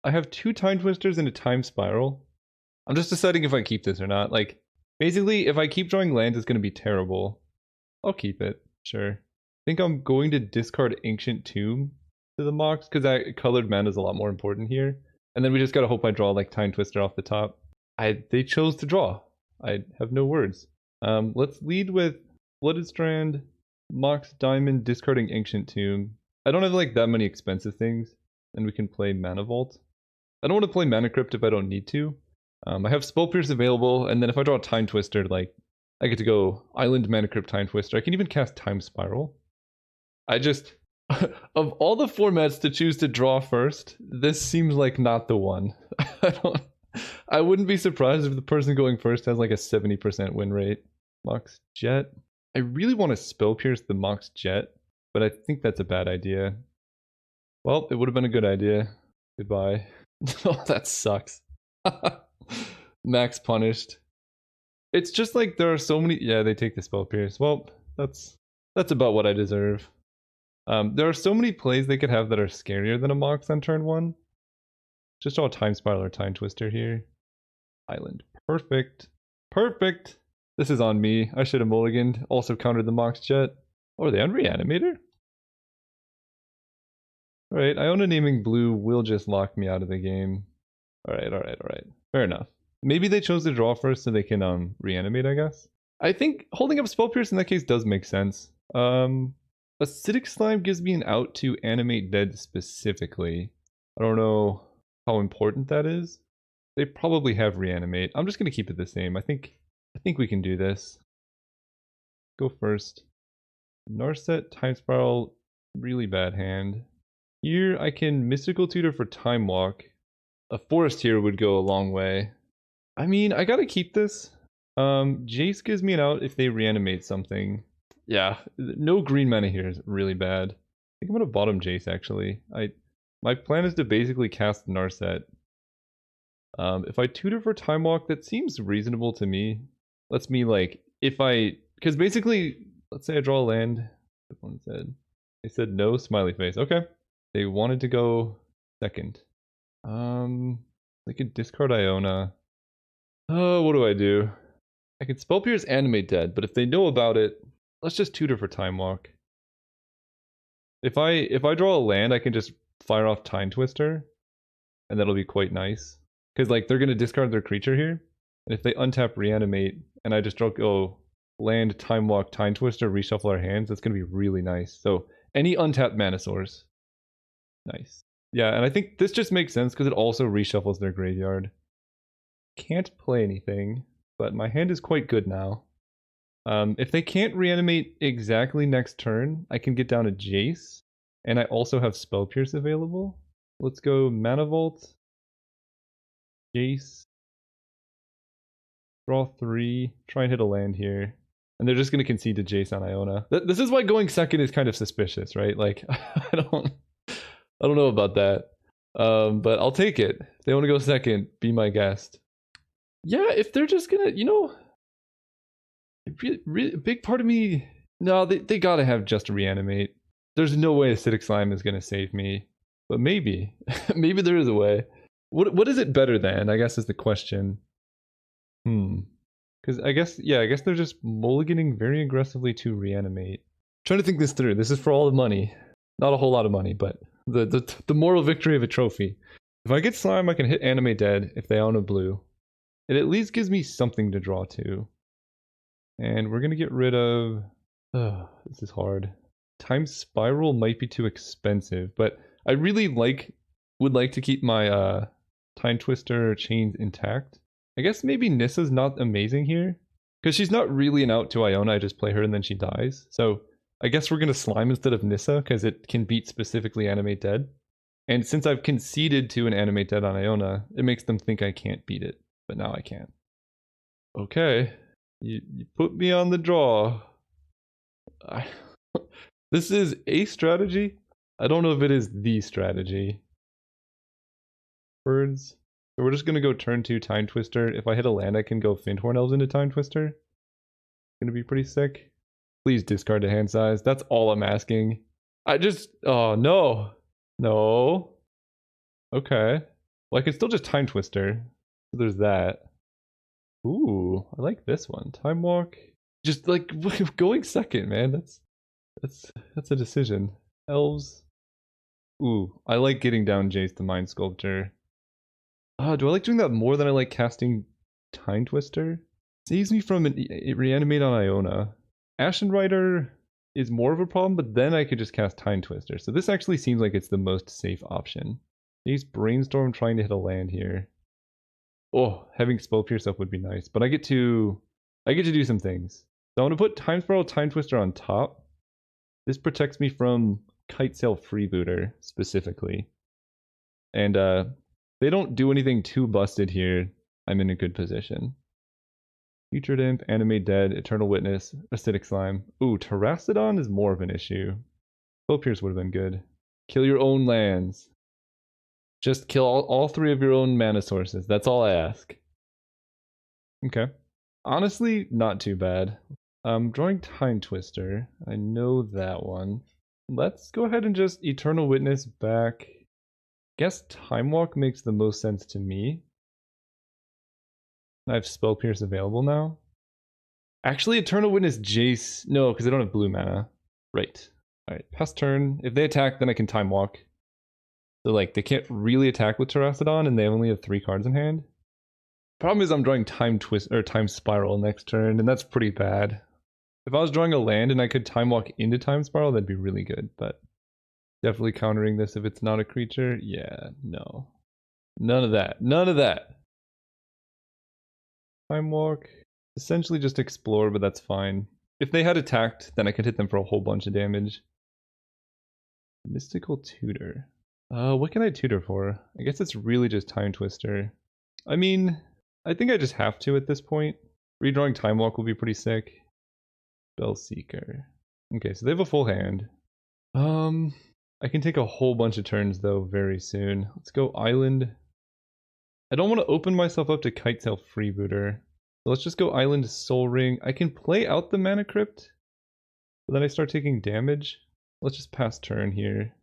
I have 2 Time Twisters and a Time Spiral. I'm just deciding if I keep this or not. Like, basically, if I keep drawing lands, it's going to be terrible. I'll keep it, sure. I think I'm going to discard Ancient Tomb to the Mox, because that colored mana is a lot more important here. And then we just gotta hope I draw like Time Twister off the top. They chose to draw. I have no words. Let's lead with Flooded Strand, Mox Diamond, discarding Ancient Tomb. I don't have like that many expensive things, and we can play Mana Vault. I don't want to play Mana Crypt if I don't need to. I have Spell Pierce available, and then if I draw a Time Twister, like I get to go Island, Mana Crypt, Time Twister. I can even cast Time Spiral. I just, of all the formats to choose to draw first, this seems like not the one. I wouldn't be surprised if the person going first has like a 70% win rate. Mox Jet. I really want to Spell Pierce the Mox Jet, but I think that's a bad idea. Well, it would have been a good idea. Goodbye. Oh, that sucks. Max punished. It's just like there are so many. Yeah, they take the Spell Pierce. Well, that's about what I deserve. There are so many plays they could have that are scarier than a Mox on turn 1. Just draw a Time Spiral or Time Twister here. Island. Perfect. Perfect! This is on me. I should have mulliganed. Also countered the Mox Jet. Oh, are they on Reanimator? Alright, Iona naming blue will just lock me out of the game. Alright. Fair enough. Maybe they chose to draw first so they can reanimate, I guess. I think holding up Spell Pierce in that case does make sense. Acidic Slime gives me an out to animate dead specifically. I don't know how important that is. They probably have reanimate. I'm just gonna keep it the same. I think we can do this. Go first. Narset, Time Spiral, really bad hand. Here I can Mystical Tutor for Time Walk. A Forest here would go a long way. I mean, I gotta keep this. Jace gives me an out if they reanimate something. Yeah, no green mana here is really bad. I think I'm gonna bottom Jace actually. My plan is to basically cast Narset. If I tutor for Time Walk, that seems reasonable to me. Lets me like, because basically, let's say I draw a land. They said no, smiley face. Okay. They wanted to go second. They could discard Iona. Oh, what do I do? I could Spell Pierce Animate Dead, but if they know about it, let's just tutor for Time Walk. If I draw a land, I can just fire off Time Twister, and that'll be quite nice. Because like they're gonna discard their creature here, and if they untap Reanimate, and I just go land, Time Walk, Time Twister, reshuffle our hands, that's gonna be really nice. So any untapped mana source. Nice. Yeah, and I think this just makes sense because it also reshuffles their graveyard. Can't play anything, but my hand is quite good now. If they can't reanimate exactly next turn, I can get down a Jace, and I also have Spell Pierce available. Let's go Mana Vault, Jace, draw 3, try and hit a land here. And they're just going to concede to Jace on Iona. This is why going second is kind of suspicious, right? Like, I don't know about that. But I'll take it. If they want to go second, be my guest. Yeah, if they're just gonna, a big part of me, no, they gotta have just reanimate. There's no way Acidic Slime is gonna save me, but maybe, maybe there is a way. What is it better than? I guess is the question. Because I guess they're just mulliganing very aggressively to reanimate. Trying to think this through. This is for all the money, not a whole lot of money, but the moral victory of a trophy. If I get Slime, I can hit Animate Dead if they own a blue. It at least gives me something to draw to. And we're gonna get rid of... this is hard. Time Spiral might be too expensive, but I really would like to keep my Time Twister chains intact. I guess maybe Nissa's not amazing here, because she's not really an out to Iona, I just play her and then she dies. So I guess we're gonna Slime instead of Nissa, because it can beat specifically Animate Dead. And since I've conceded to an Animate Dead on Iona, it makes them think I can't beat it. But now I can. Okay. You put me on the draw. This is a strategy. I don't know if it is the strategy. Birds. So we're just going to go turn 2 Time Twister. If I hit a land, I can go Findhorn Elves into Time Twister. It's going to be pretty sick. Please discard the hand size. That's all I'm asking. Oh, no. No. Okay. Well, I could still just Time Twister. So there's that. Ooh, I like this one. Time Walk. Just like going second, man. That's a decision. Elves. Ooh, I like getting down Jace the Mind Sculptor. Do I like doing that more than I like casting Time Twister? Saves me from reanimate on Iona. Ashen Rider is more of a problem, but then I could just cast Time Twister. So this actually seems like it's the most safe option. He's Brainstorm trying to hit a land here. Oh, having Spell Pierce up would be nice, but I get to do some things. So I'm gonna put Time Spiral, Time Twister on top. This protects me from Kite Sail Freebooter specifically. And they don't do anything too busted here. I'm in a good position. Future Imp, Animate Dead, Eternal Witness, Acidic Slime. Ooh, Terrastodon is more of an issue. Spell Pierce would have been good. Kill your own lands. Just kill all three of your own mana sources. That's all I ask. Okay. Honestly, not too bad. Drawing Time Twister. I know that one. Let's go ahead and just Eternal Witness back. Guess Time Walk makes the most sense to me. I have Spell Pierce available now. Actually, Eternal Witness Jace. No, because I don't have blue mana. Right. Alright, pass turn. If they attack, then I can Time Walk. So, like, they can't really attack with Terrastodon, and they only have 3 cards in hand. Problem is, I'm drawing Time Twist or Time Spiral next turn, and that's pretty bad. If I was drawing a land and I could Time Walk into Time Spiral, that'd be really good, but definitely countering this if it's not a creature. Yeah, no. None of that. None of that. Time Walk. Essentially just explore, but that's fine. If they had attacked, then I could hit them for a whole bunch of damage. Mystical Tutor. What can I tutor for? I guess it's really just Time Twister. I mean, I think I just have to at this point. Redrawing Time Walk will be pretty sick. Spell Seeker. Okay, so they have a full hand. I can take a whole bunch of turns though very soon. Let's go Island. I don't want to open myself up to Kite Sail Freebooter. So let's just go Island Soul Ring. I can play out the Mana Crypt, but then I start taking damage. Let's just pass turn here.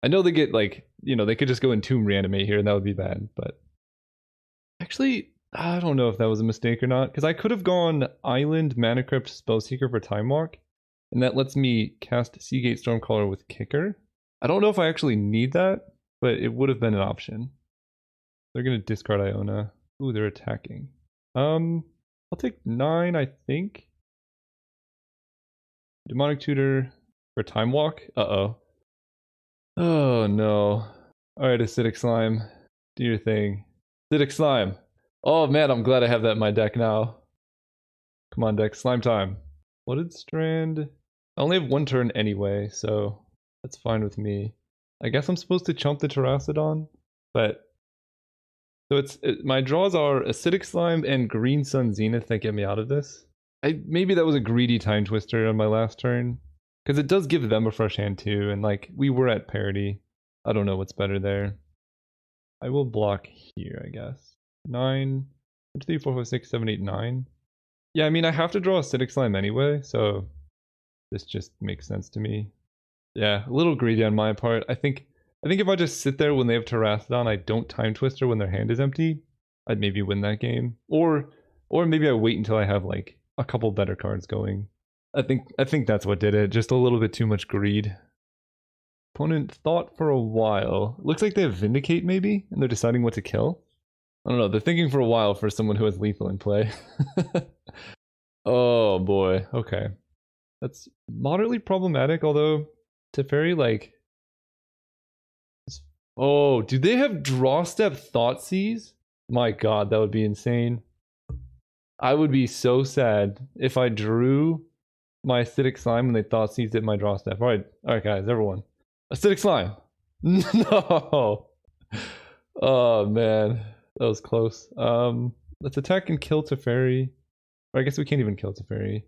I know they get like, you know, they could just go Entomb Reanimate here and that would be bad, but actually, I don't know if that was a mistake or not, because I could have gone Island, Mana Crypt, Spellseeker for Time Walk, and that lets me cast Seagate Stormcaller with Kicker. I don't know if I actually need that, but it would have been an option. They're going to discard Iona. Ooh, they're attacking. I'll take 9, I think. Demonic Tutor for Time Walk. Uh-oh. Oh, no. Alright, Acidic Slime. Do your thing. Acidic Slime. Oh, man, I'm glad I have that in my deck now. Come on, deck. Slime time. Flooded Strand. I only have 1 turn anyway, so that's fine with me. I guess I'm supposed to chump the Terrastodon, but... So my draws are Acidic Slime and Green Sun Zenith that get me out of this. Maybe that was a greedy Time Twister on my last turn. Because it does give them a fresh hand too, and like, we were at parity. I don't know what's better there. I will block here, I guess. 9, 1, 2, 3, 4, 5, 6, 7, 8, 9. Yeah, I mean, I have to draw Acidic Slime anyway, so this just makes sense to me. Yeah, a little greedy on my part. I think if I just sit there when they have Terrastodon, I don't Time Twister when their hand is empty, I'd maybe win that game. Or maybe I wait until I have like a couple better cards going. I think that's what did it. Just a little bit too much greed. Opponent thought for a while. Looks like they have Vindicate maybe, and they're deciding what to kill. I don't know. They're thinking for a while for someone who has lethal in play. Oh boy. Okay. That's moderately problematic, although Teferi, like... Oh, do they have Draw Step Thoughtseize? My god, that would be insane. I would be so sad if I drew my Acidic Slime when they Thoughtseized it my Draw Step. Alright guys, everyone. Acidic Slime! No! Oh man, that was close. Let's attack and kill Teferi. Or I guess we can't even kill Teferi.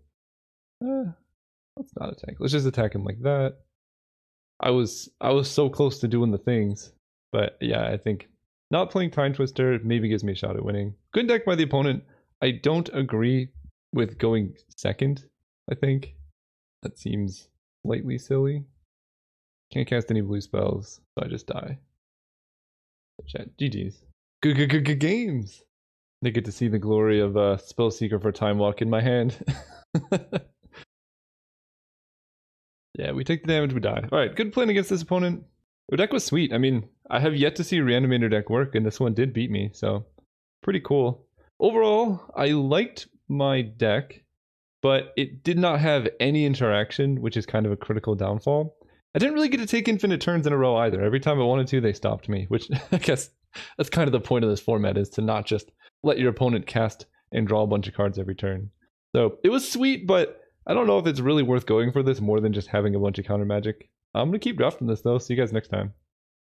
Let's not attack. Let's just attack him like that. I was so close to doing the things. But yeah, I think not playing Time Twister maybe gives me a shot at winning. Good deck by the opponent. I don't agree with going second, I think. That seems slightly silly. Can't cast any blue spells, so I just die. Chat, GG's. Good games. They get to see the glory of Spellseeker for Time Walk in my hand. Yeah, we take the damage, we die. Alright, good playing against this opponent. The deck was sweet. I mean, I have yet to see Reanimator deck work, and this one did beat me, so pretty cool. Overall, I liked my deck, but it did not have any interaction, which is kind of a critical downfall. I didn't really get to take infinite turns in a row either. Every time I wanted to, they stopped me, which I guess that's kind of the point of this format, is to not just let your opponent cast and draw a bunch of cards every turn. So it was sweet, but I don't know if it's really worth going for this more than just having a bunch of counter magic. I'm going to keep drafting this though. See you guys next time.